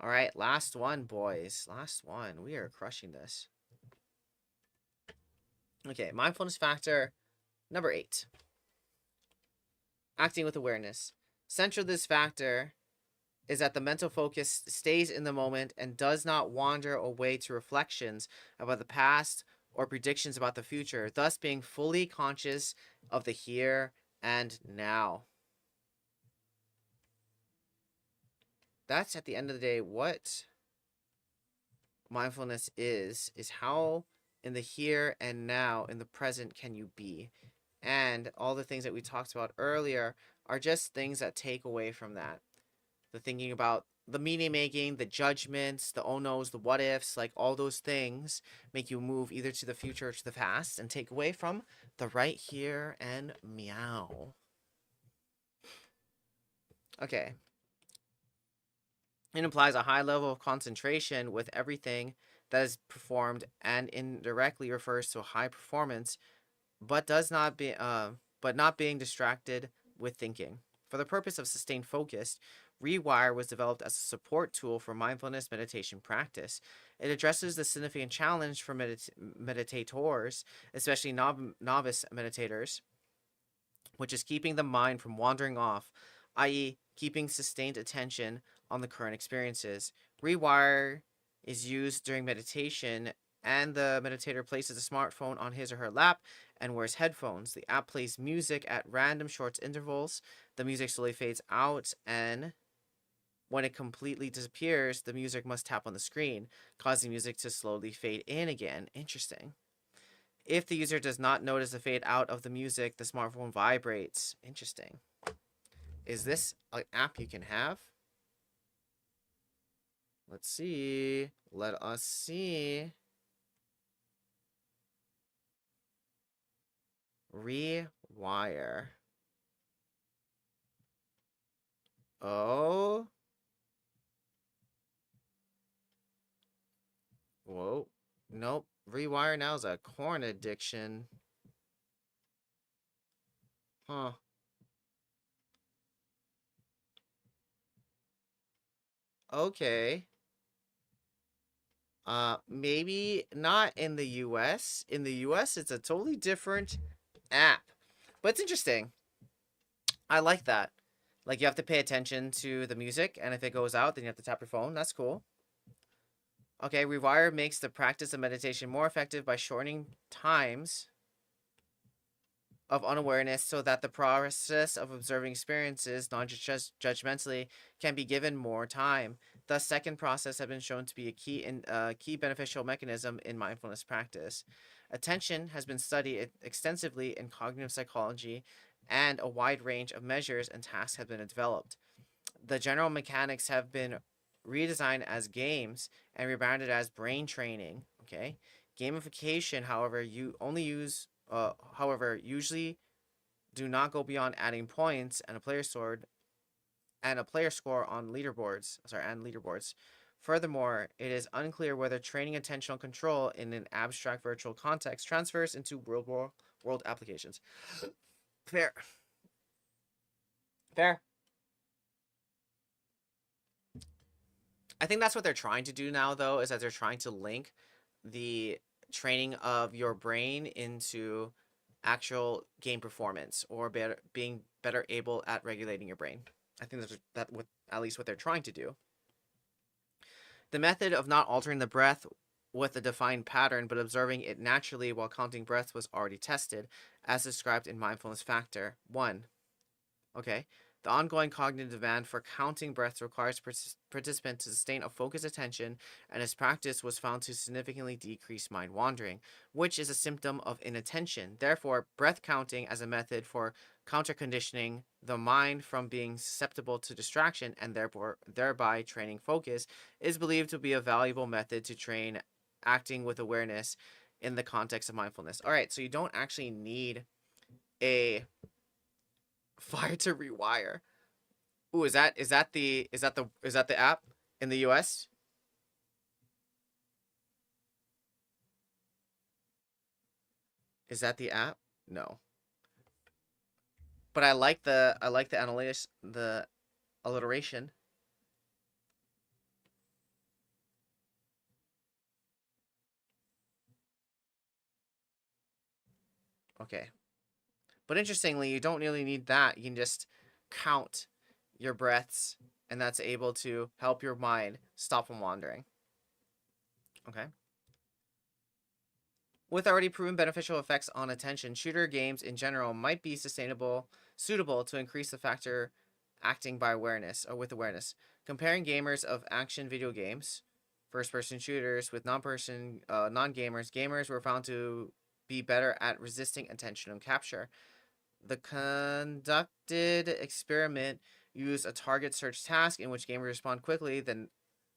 All right, last one, boys. Last one. We are crushing this. Okay, mindfulness factor number 8. Acting with awareness. Central to this factor is that the mental focus stays in the moment and does not wander away to reflections about the past or predictions about the future, thus being fully conscious of the here and now. That's at the end of the day what mindfulness is how in the here and now, in the present, can you be? And all the things that we talked about earlier are just things that take away from that. The thinking about the meaning making, the judgments, the oh no's, the what ifs, like all those things make you move either to the future or to the past and take away from the right here and meow. Okay. It implies a high level of concentration with everything that is performed and indirectly refers to a high performance, but does not be but not being distracted with thinking. For the purpose of sustained focus, Rewire was developed as a support tool for mindfulness meditation practice. It addresses the significant challenge for meditators, especially novice meditators, which is keeping the mind from wandering off, i.e., keeping sustained attention on the current experiences. Rewire is used during meditation, and the meditator places a smartphone on his or her lap and wears headphones. The app plays music at random short intervals. The music slowly fades out, and when it completely disappears, the music must tap on the screen, causing music to slowly fade in again. Interesting. If the user does not notice the fade out of the music, the smartphone vibrates. Interesting. Is this an app you can have? Let's see. Let us see. Rewire. Oh. Whoa. Nope. Rewire now is a corn addiction. Huh. Okay. Maybe not in the US. In the US, it's a totally different app. But it's interesting. I like that. Like you have to pay attention to the music, and if it goes out, then you have to tap your phone. That's cool. Okay, Rewire makes the practice of meditation more effective by shortening times of unawareness so that the process of observing experiences non-judgmentally can be given more time. The second process has been shown to be a key beneficial mechanism in mindfulness practice. Attention has been studied extensively in cognitive psychology, and a wide range of measures and tasks have been developed. The general mechanics have been redesigned as games and rebranded as brain training. Okay, gamification, however, usually do not go beyond adding points and a player score on leaderboards. Furthermore, it is unclear whether training attentional control in an abstract virtual context transfers into world applications. Fair. Fair. I think that's what they're trying to do now, though, is that they're trying to link the training of your brain into actual game performance or being better able at regulating your brain. I think that's at least what they're trying to do. The method of not altering the breath with a defined pattern but observing it naturally while counting breaths was already tested, as described in Mindfulness Factor 1. Okay. The ongoing cognitive demand for counting breaths requires participants to sustain a focused attention, and its practice was found to significantly decrease mind wandering, which is a symptom of inattention. Therefore, breath counting as a method for counter-conditioning the mind from being susceptible to distraction and thereby training focus is believed to be a valuable method to train acting with awareness in the context of mindfulness. All right, so you don't actually need a Fire to Rewire. Ooh, is that the app in the US? Is that the app? No. But I like the analytics, the alliteration. Okay. But interestingly, you don't really need that. You can just count your breaths, and that's able to help your mind stop from wandering. Okay. With already proven beneficial effects on attention, shooter games in general might be suitable to increase the factor acting by awareness or with awareness. Comparing gamers of action video games, first-person shooters with non-gamers, gamers were found to be better at resisting attention and capture. The conducted experiment used a target search task in which gamers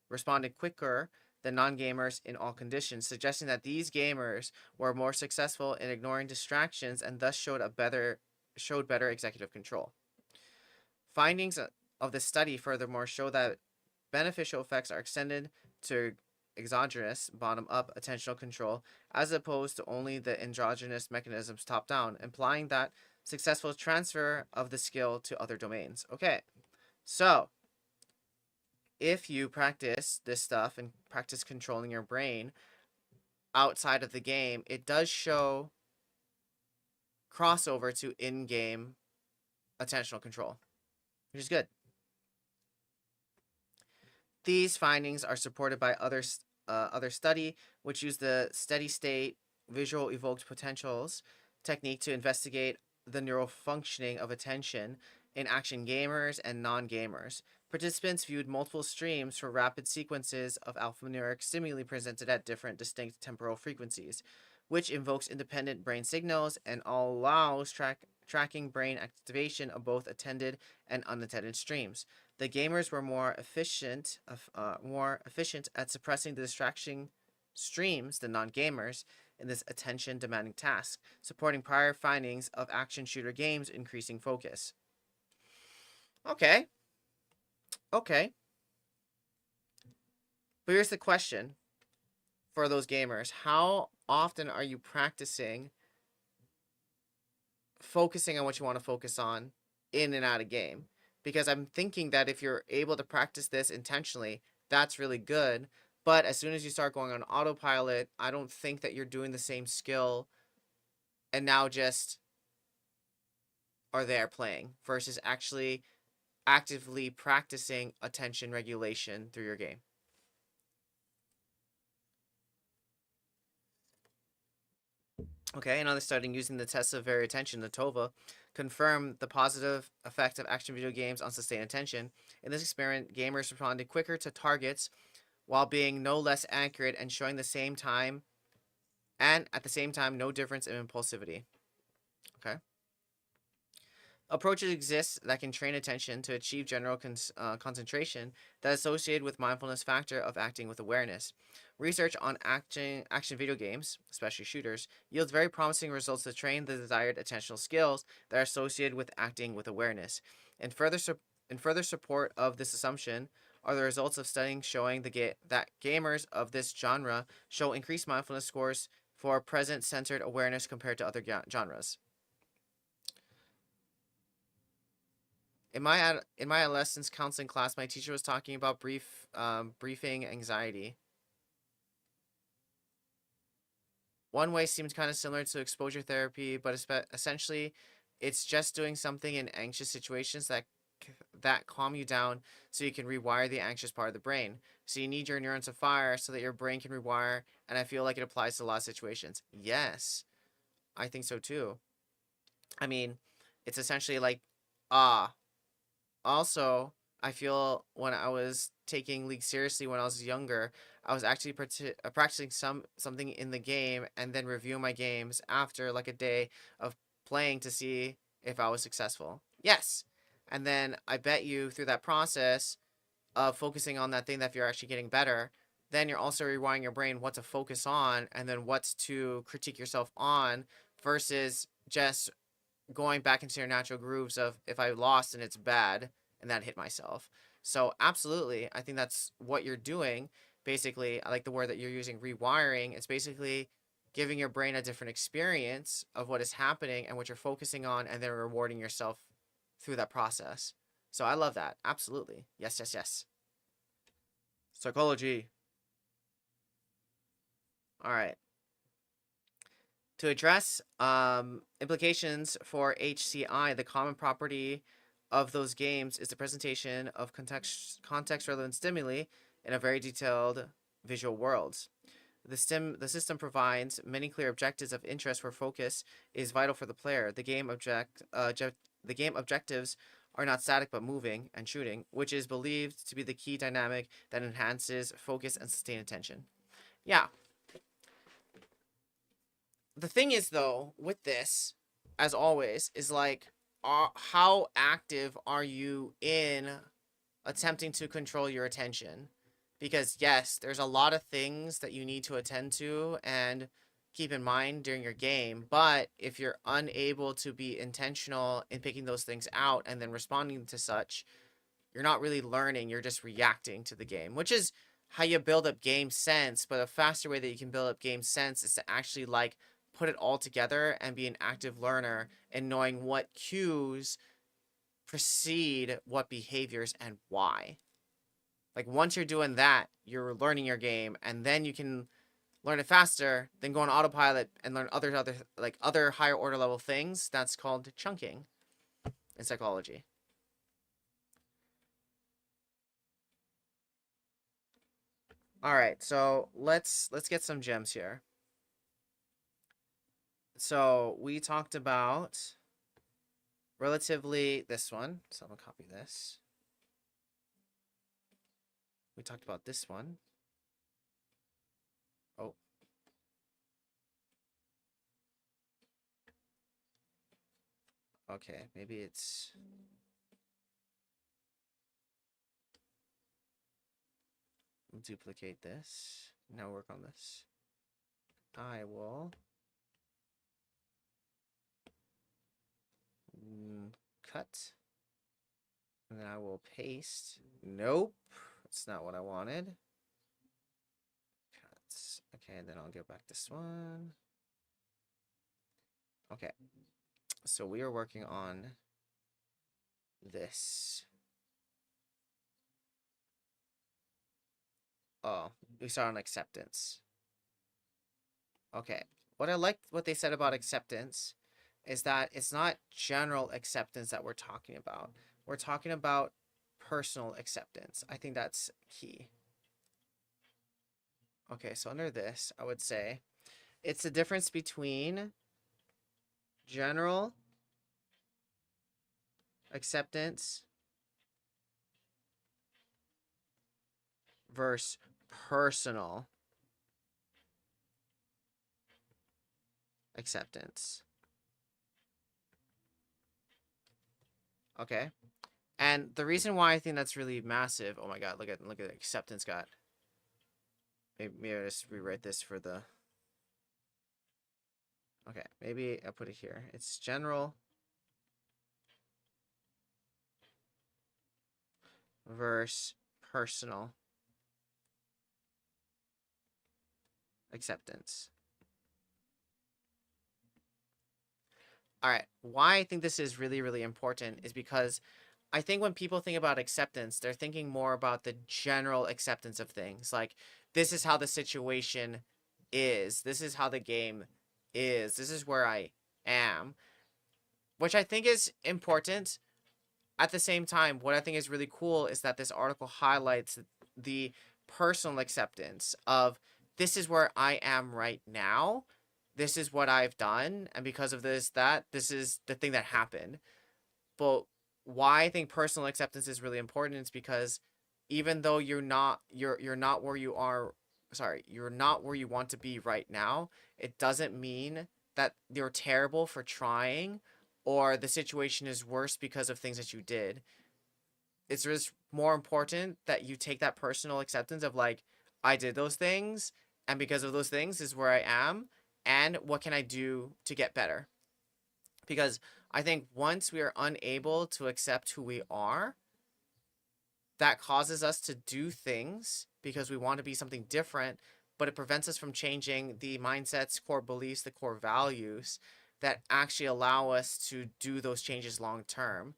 responded quicker than non-gamers in all conditions, suggesting that these gamers were more successful in ignoring distractions and thus showed better executive control. Findings of this study furthermore show that beneficial effects are extended to exogenous bottom-up attentional control as opposed to only the endogenous mechanisms top-down, implying that successful transfer of the skill to other domains. Okay, so if you practice this stuff and practice controlling your brain outside of the game, it does show crossover to in-game attentional control, which is good. These findings are supported by other study, which use the steady state visual evoked potentials technique to investigate the neural functioning of attention in action gamers and non-gamers. Participants viewed multiple streams for rapid sequences of alphanumeric stimuli presented at different distinct temporal frequencies, which invokes independent brain signals and allows tracking brain activation of both attended and unattended streams. The gamers were more efficient at suppressing the distraction streams than non-gamers in this attention-demanding task, supporting prior findings of action shooter games increasing focus. Okay. Okay. But here's the question for those gamers. How often are you practicing focusing on what you want to focus on in and out of game? Because I'm thinking that if you're able to practice this intentionally, that's really good. But as soon as you start going on autopilot, I don't think that you're doing the same skill and now just are there playing versus actually actively practicing attention regulation through your game. Okay, another study using the test of very attention, the TOVA, confirmed the positive effect of action video games on sustained attention. In this experiment, gamers responded quicker to targets while being no less accurate and showing the same time, and at the same time, no difference in impulsivity. Okay. Approaches exist that can train attention to achieve general concentration that is associated with mindfulness factor of acting with awareness. Research on action video games, especially shooters, yields very promising results to train the desired attentional skills that are associated with acting with awareness. In further support of this assumption are the results of studying showing that gamers of this genre show increased mindfulness scores for present-centered awareness compared to other genres. In my adolescence counseling class, my teacher was talking about briefing anxiety. One way seems kind of similar to exposure therapy, but essentially, it's just doing something in anxious situations that calm you down, so you can rewire the anxious part of the brain. So you need your neurons to fire so that your brain can rewire, and I feel like it applies to a lot of situations. Yes, I think so too. I mean, it's essentially like, ah, also, I feel when I was taking League seriously when I was younger, I was actually practicing something in the game and then reviewing my games after like a day of playing to see if I was successful. Yes. And then I bet you through that process of focusing on that thing that if you're actually getting better, then you're also rewiring your brain what to focus on and then what to critique yourself on versus just going back into your natural grooves of if I lost and it's bad and that hit myself. So absolutely, I think that's what you're doing. Basically, I like the word that you're using, rewiring. It's basically giving your brain a different experience of what is happening and what you're focusing on and then rewarding yourself through that process. So I love that. Absolutely. Yes, yes, yes. Psychology. All right. To address implications for HCI, the common property of those games is the presentation of context relevant stimuli in a very detailed visual world. The system provides many clear objectives of interest where focus is vital for the player. The game objectives are not static but moving and shooting, which is believed to be the key dynamic that enhances focus and sustained attention. Yeah, the thing is though with this, as always, is like how active are you in attempting to control your attention? Because yes, there's a lot of things that you need to attend to and keep in mind during your game, but if you're unable to be intentional in picking those things out and then responding to such, you're not really learning, you're just reacting to the game, which is how you build up game sense. But a faster way that you can build up game sense is to actually like put it all together and be an active learner and knowing what cues precede what behaviors and why. Like once you're doing that, you're learning your game and then you can learn it faster, then go on autopilot and learn other higher order level things. That's called chunking in psychology. All right, so let's get some gems here. So we talked about relatively this one. So I'm gonna copy this. We talked about this one. Oh. Okay, maybe it's duplicate this. Now work on this. I will cut. And then I will paste. Nope. That's not what I wanted. Cut. Okay, then I'll go back this one. Okay. So we are working on this. Oh, we start on acceptance. Okay. What I liked what they said about acceptance is that it's not general acceptance that we're talking about. We're talking about personal acceptance. I think that's key. Okay, so under this, I would say it's the difference between general acceptance versus personal acceptance. Okay. And the reason why I think that's really massive, oh my god, look at the acceptance got. Maybe I just rewrite this for the. Okay, maybe I'll put it here. It's general versus personal acceptance. All right, why I think this is really, really important is because I think when people think about acceptance, they're thinking more about the general acceptance of things. Like, this is how the situation is, this is how the game is, this is where I am, which I think is important. At the same time, what I think is really cool is that this article highlights the personal acceptance of this is where I am right now. This is what I've done. And because of this is the thing that happened. But why I think personal acceptance is really important is because even though you're not where you are, sorry, you're not where you want to be right now, it doesn't mean that you're terrible for trying or the situation is worse because of things that you did. It's just more important that you take that personal acceptance of like, I did those things, and because of those things is where I am, and what can I do to get better? Because I think once we are unable to accept who we are, that causes us to do things because we want to be something different, but it prevents us from changing the mindsets, core beliefs, the core values that actually allow us to do those changes long term.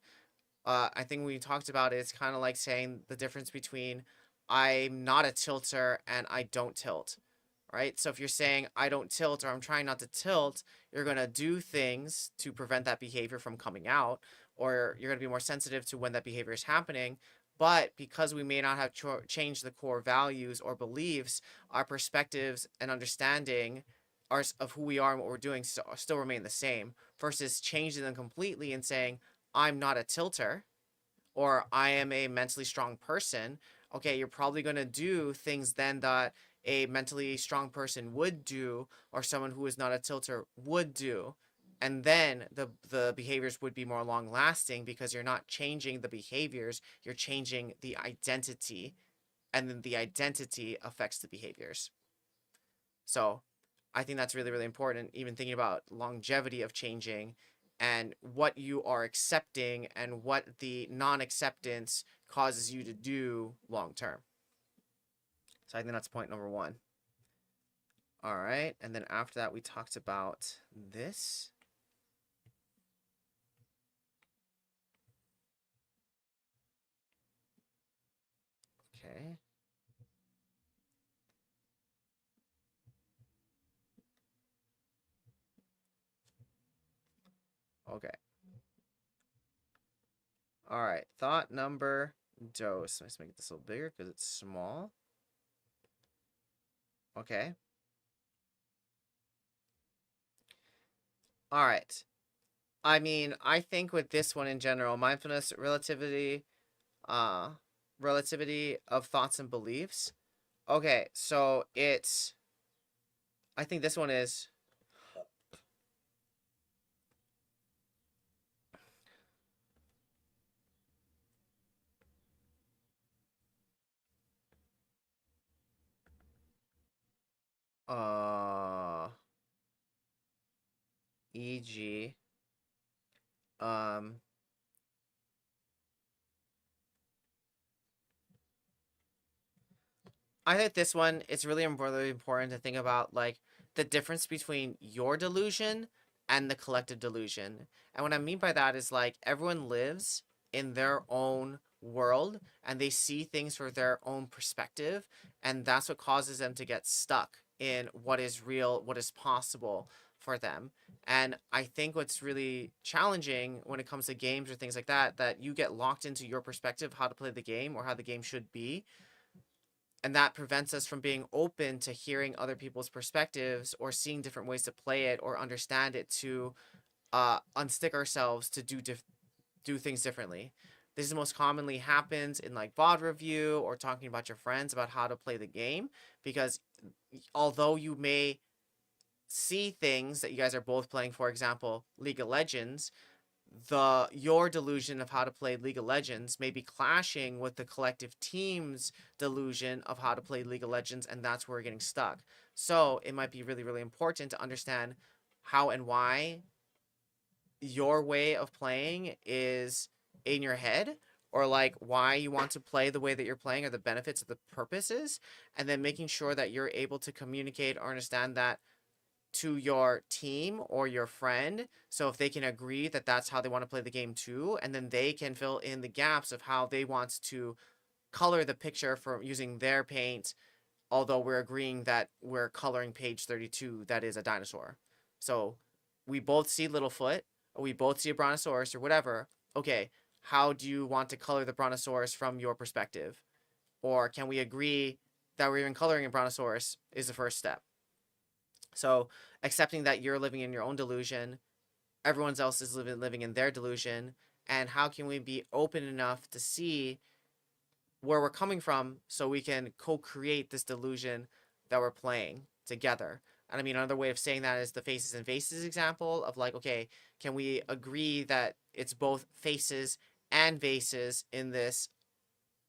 I think when we talked about it, it's kind of like saying the difference between I'm not a tilter and I don't tilt, right? So if you're saying I don't tilt or I'm trying not to tilt, you're going to do things to prevent that behavior from coming out, or you're going to be more sensitive to when that behavior is happening. But because we may not have changed the core values or beliefs, our perspectives and understanding of who we are and what we're doing still remain the same, versus changing them completely and saying, I'm not a tilter or I am a mentally strong person. Okay, you're probably going to do things then that a mentally strong person would do or someone who is not a tilter would do. And then the behaviors would be more long lasting because you're not changing the behaviors, you're changing the identity, and then the identity affects the behaviors. So I think that's really, really important, even thinking about longevity of changing and what you are accepting and what the non acceptance causes you to do long term. So I think that's point number one. All right. And then after that, we talked about this. Okay. Okay. All right. Thought number dose. Let's make this a little bigger because it's small. Okay. All right. I mean, I think with this one in general, mindfulness, uh, relativity of thoughts and beliefs. Okay, so I think this one is, uh, e.g., um, I think this one is really important to think about, like, the difference between your delusion and the collective delusion. And what I mean by that is, like, everyone lives in their own world and they see things from their own perspective. And that's what causes them to get stuck in what is real, what is possible. for them. And I think what's really challenging when it comes to games or things like that, that you get locked into your perspective of how to play the game or how the game should be, and that prevents us from being open to hearing other people's perspectives or seeing different ways to play it or understand it to unstick ourselves to do things differently. This is most commonly happens in like VOD review or talking about your friends about how to play the game, because although you may see things that you guys are both playing, for example, League of Legends, the your delusion of how to play League of Legends may be clashing with the collective team's delusion of how to play League of Legends, and that's where we're getting stuck. So it might be really, really important to understand how and why your way of playing is in your head, or like why you want to play the way that you're playing, or the benefits of the purposes, and then making sure that you're able to communicate or understand that to your team or your friend, so if they can agree that that's how they want to play the game too, and then they can fill in the gaps of how they want to color the picture for using their paint, although we're agreeing that we're coloring page 32 that is a dinosaur. So we both see Littlefoot, or we both see a brontosaurus or whatever. Okay, how do you want to color the brontosaurus from your perspective? Or can we agree that we're even coloring a brontosaurus is the first step? So accepting that you're living in your own delusion, everyone else is living in their delusion, and how can we be open enough to see where we're coming from so we can co-create this delusion that we're playing together. And I mean, another way of saying that is the faces and faces example of like, okay, can we agree that it's both faces and vases in this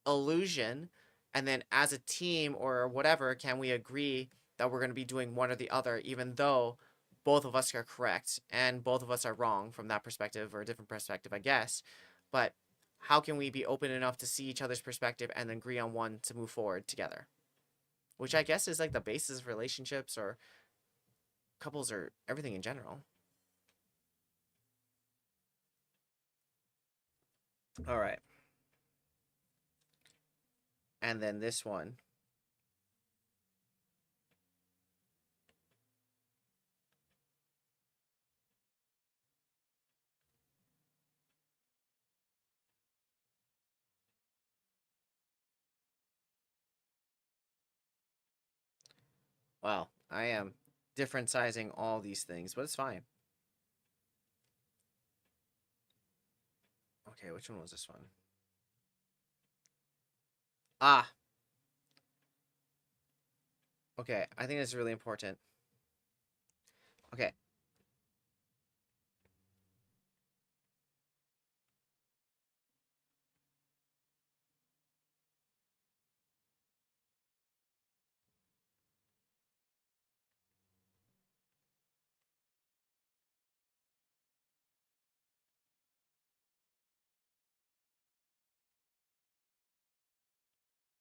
illusion? And then as a team or whatever, can we agree that we're going to be doing one or the other, even though both of us are correct and both of us are wrong from that perspective, or a different perspective, I guess. But how can we be open enough to see each other's perspective and then agree on one to move forward together? Which I guess is like the basis of relationships or couples or everything in general. All right. And then this one. Well, I am different sizing all these things, but it's fine. Okay, which one was this one? Ah, okay. I think it's really important. Okay.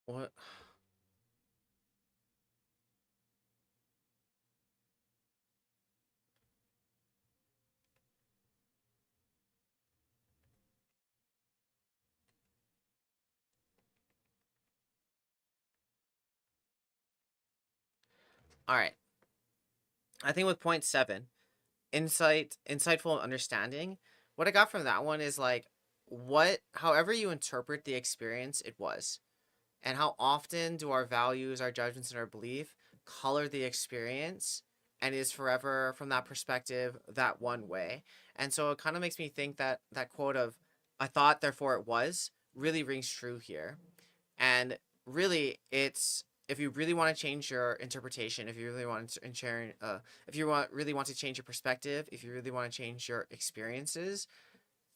What? All right. I think with point seven, insightful understanding, what I got from that one is like, however you interpret the experience, it was. And how often do our values, our judgments, and our belief color the experience, and is forever from that perspective that one way? And so it kind of makes me think that that quote of "I thought, therefore it was" really rings true here. And really, it's, if you really want to change your interpretation, if you really want to if you really want to change your perspective, if you really want to change your experiences,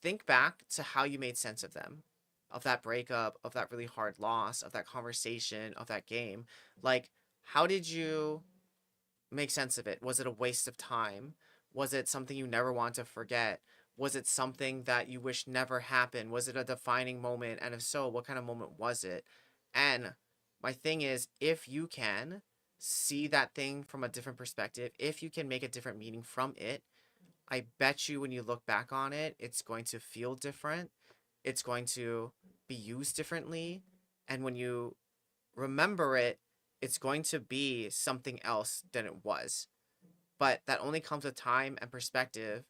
think back to how you made sense of them, of that breakup, of that really hard loss, of that conversation, of that game. Like, how did you make sense of it? Was it a waste of time? Was it something you never want to forget? Was it something that you wish never happened? Was it a defining moment? And if so, what kind of moment was it? And my thing is, if you can see that thing from a different perspective, if you can make a different meaning from it, I bet you when you look back on it, it's going to feel different. It's going to be used differently. And when you remember it, it's going to be something else than it was. but that only comes with time and perspective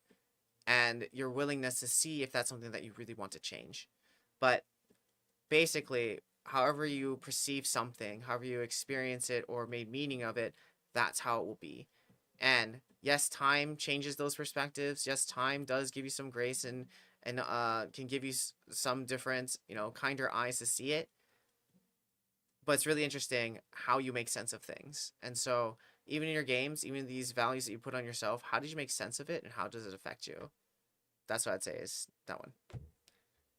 and your willingness to see if that's something that you really want to change. But basically, however you perceive something, however you experience it or made meaning of it, that's how it will be. And yes, time changes those perspectives. Yes, time does give you some grace and can give you some different, kinder eyes to see it. But it's really interesting how you make sense of things. And so, even in your games, even these values that you put on yourself, how did you make sense of it and how does it affect you? That's what I'd say is that one.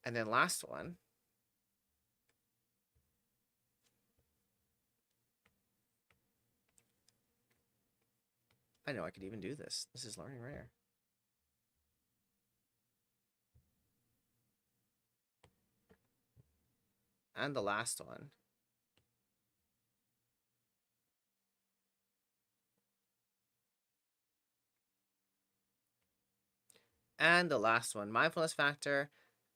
And then last one. I know I could even do this. This is learning rare. And the last one. And the last one. Mindfulness factor,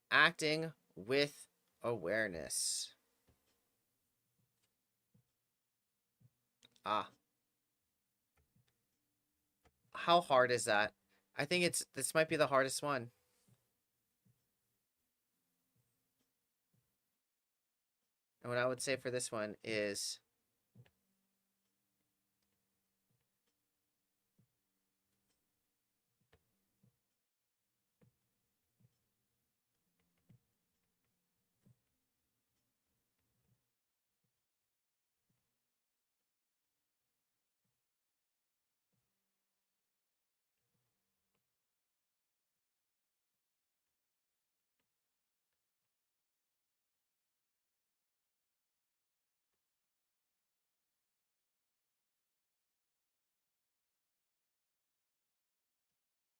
acting with awareness. Ah, how hard is that? I think this might be the hardest one. And what I would say for this one is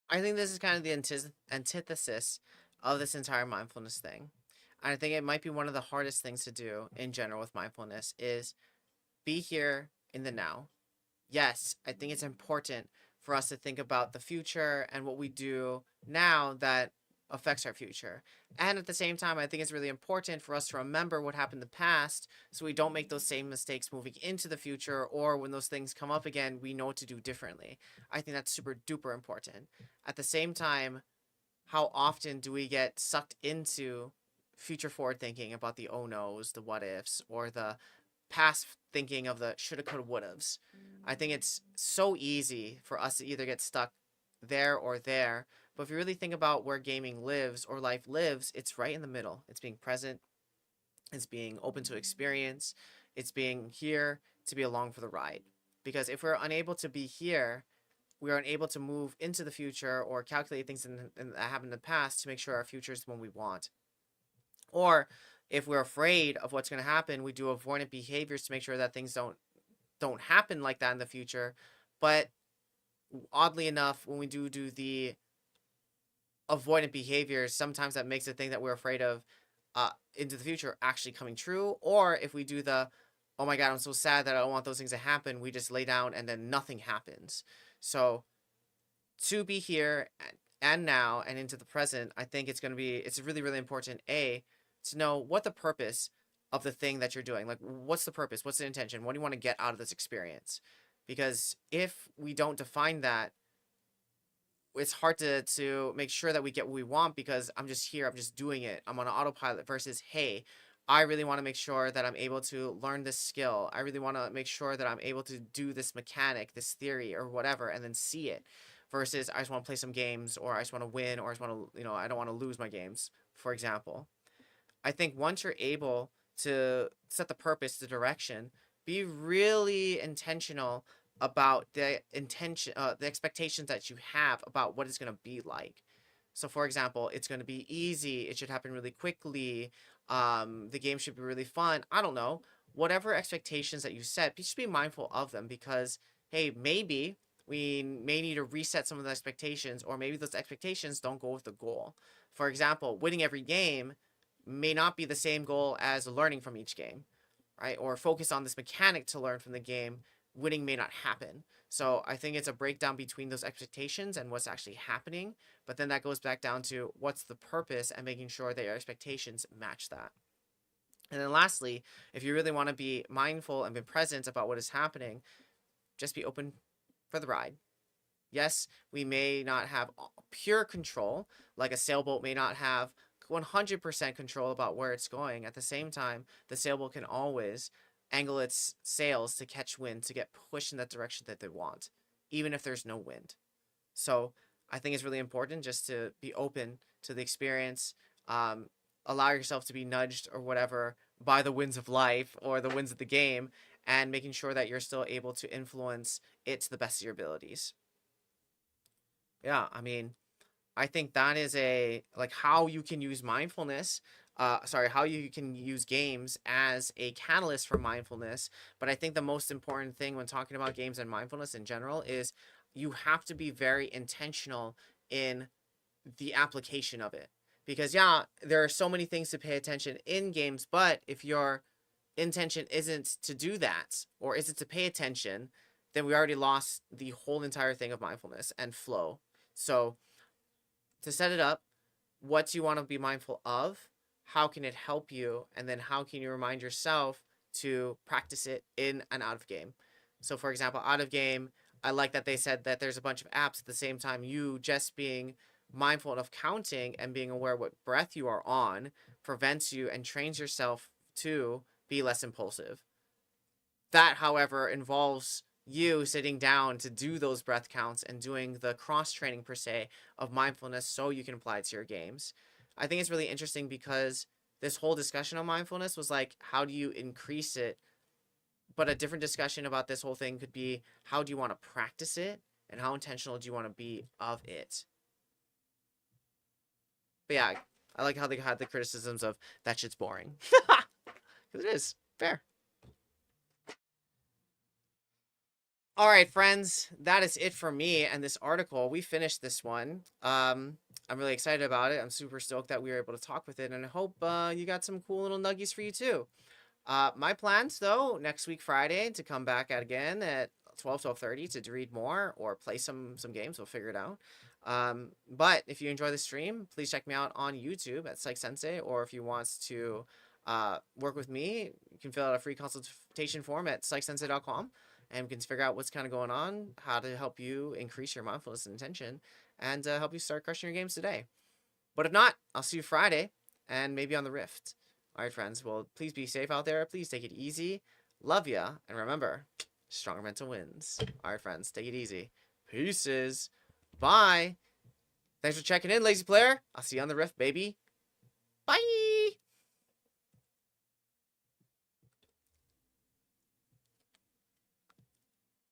I think this is kind of the antithesis of this entire mindfulness thing. I think it might be one of the hardest things to do in general with mindfulness is be here in the now. Yes, I think it's important for us to think about the future and what we do now that affects our future. And at the same time, I think it's really important for us to remember what happened in the past so we don't make those same mistakes moving into the future, or when those things come up again, we know what to do differently. I think that's super duper important. At the same time, how often do we get sucked into future forward thinking about the oh no's, the what ifs, or the past thinking of the shoulda, coulda, woulda's? I think it's so easy for us to either get stuck there or there. But if you really think about where gaming lives or life lives, it's right in the middle. It's being present, it's being open to experience, it's being here to be along for the ride. Because if we're unable to be here, we are unable to move into the future or calculate things that happened in the past to make sure our future is the one we want. Or if we're afraid of what's going to happen, we do avoidant behaviors to make sure that things don't happen like that in the future. But oddly enough, when we do the avoidant behaviors, sometimes that makes the thing that we're afraid of into the future actually coming true. Or if we do the, oh my God, I'm so sad that I don't want those things to happen, we just lay down and then nothing happens. So to be here and now and into the present, I think it's really, really important, to know what the purpose of the thing that you're doing. Like, what's the purpose? What's the intention? What do you want to get out of this experience? Because if we don't define that, it's hard to make sure that we get what we want because I'm just here, I'm just doing it. I'm on an autopilot versus, hey, I really want to make sure that I'm able to learn this skill. I really want to make sure that I'm able to do this mechanic, this theory or whatever, and then see it. Versus I just want to play some games or I just want to win or I just want to, I don't want to lose my games, for example. I think once you're able to set the purpose, the direction, be really intentional about the expectations that you have about what it's going to be like. So, for example, it's going to be easy. It should happen really quickly. The game should be really fun. I don't know. Whatever expectations that you set, just be mindful of them because, hey, maybe we may need to reset some of the expectations, or maybe those expectations don't go with the goal. For example, winning every game may not be the same goal as learning from each game, right? Or focus on this mechanic to learn from the game. Winning may not happen. So I think it's a breakdown between those expectations and what's actually happening. But then that goes back down to what's the purpose and making sure that your expectations match that. And then lastly, if you really want to be mindful and be present about what is happening, just be open for the ride. Yes, we may not have pure control, like a sailboat may not have 100% control about where it's going. At the same time, the sailboat can always angle its sails to catch wind to get pushed in that direction that they want, even if there's no wind. So I think it's really important just to be open to the experience, um, allow yourself to be nudged or whatever by the winds of life or the winds of the game, and making sure that you're still able to influence it to the best of your abilities. Yeah, I mean, I think that is a like how you can use mindfulness. Sorry, how you can use games as a catalyst for mindfulness. But I think the most important thing when talking about games and mindfulness in general is you have to be very intentional in the application of it. Because yeah, there are so many things to pay attention in games, but if your intention isn't to do that or isn't to pay attention, then we already lost the whole entire thing of mindfulness and flow. So to set it up, what do you want to be mindful of? How can it help you? And then how can you remind yourself to practice it in and out of game? So, for example, out of game, I like that they said that there's a bunch of apps at the same time. You just being mindful of counting and being aware what breath you are on prevents you and trains yourself to be less impulsive. That, however, involves you sitting down to do those breath counts and doing the cross training per se of mindfulness so you can apply it to your games. I think it's really interesting because this whole discussion on mindfulness was like, how do you increase it? But a different discussion about this whole thing could be, how do you want to practice it and how intentional do you want to be of it? But yeah, I like how they had the criticisms of that shit's boring. Because it is. Fair. All right, friends, that is it for me and this article. We finished this one. I'm really excited about it. I'm super stoked that we were able to talk with it, and I hope you got some cool little nuggies for you too. My plans, though, next week Friday to come back at again at 12:30 to read more or play some games. We'll figure it out. But if you enjoy the stream, please check me out on YouTube at Psych Sensei, or if you want to work with me, you can fill out a free consultation form at psychsensei.com, and we can figure out what's kind of going on, how to help you increase your mindfulness and intention, and help you start crushing your games today. But if not, I'll see you Friday, and maybe on the Rift. All right, friends. Well, please be safe out there. Please take it easy. Love ya. And remember, stronger mental wins. All right, friends. Take it easy. Peaces. Bye. Thanks for checking in, lazy player. I'll see you on the Rift, baby. Bye.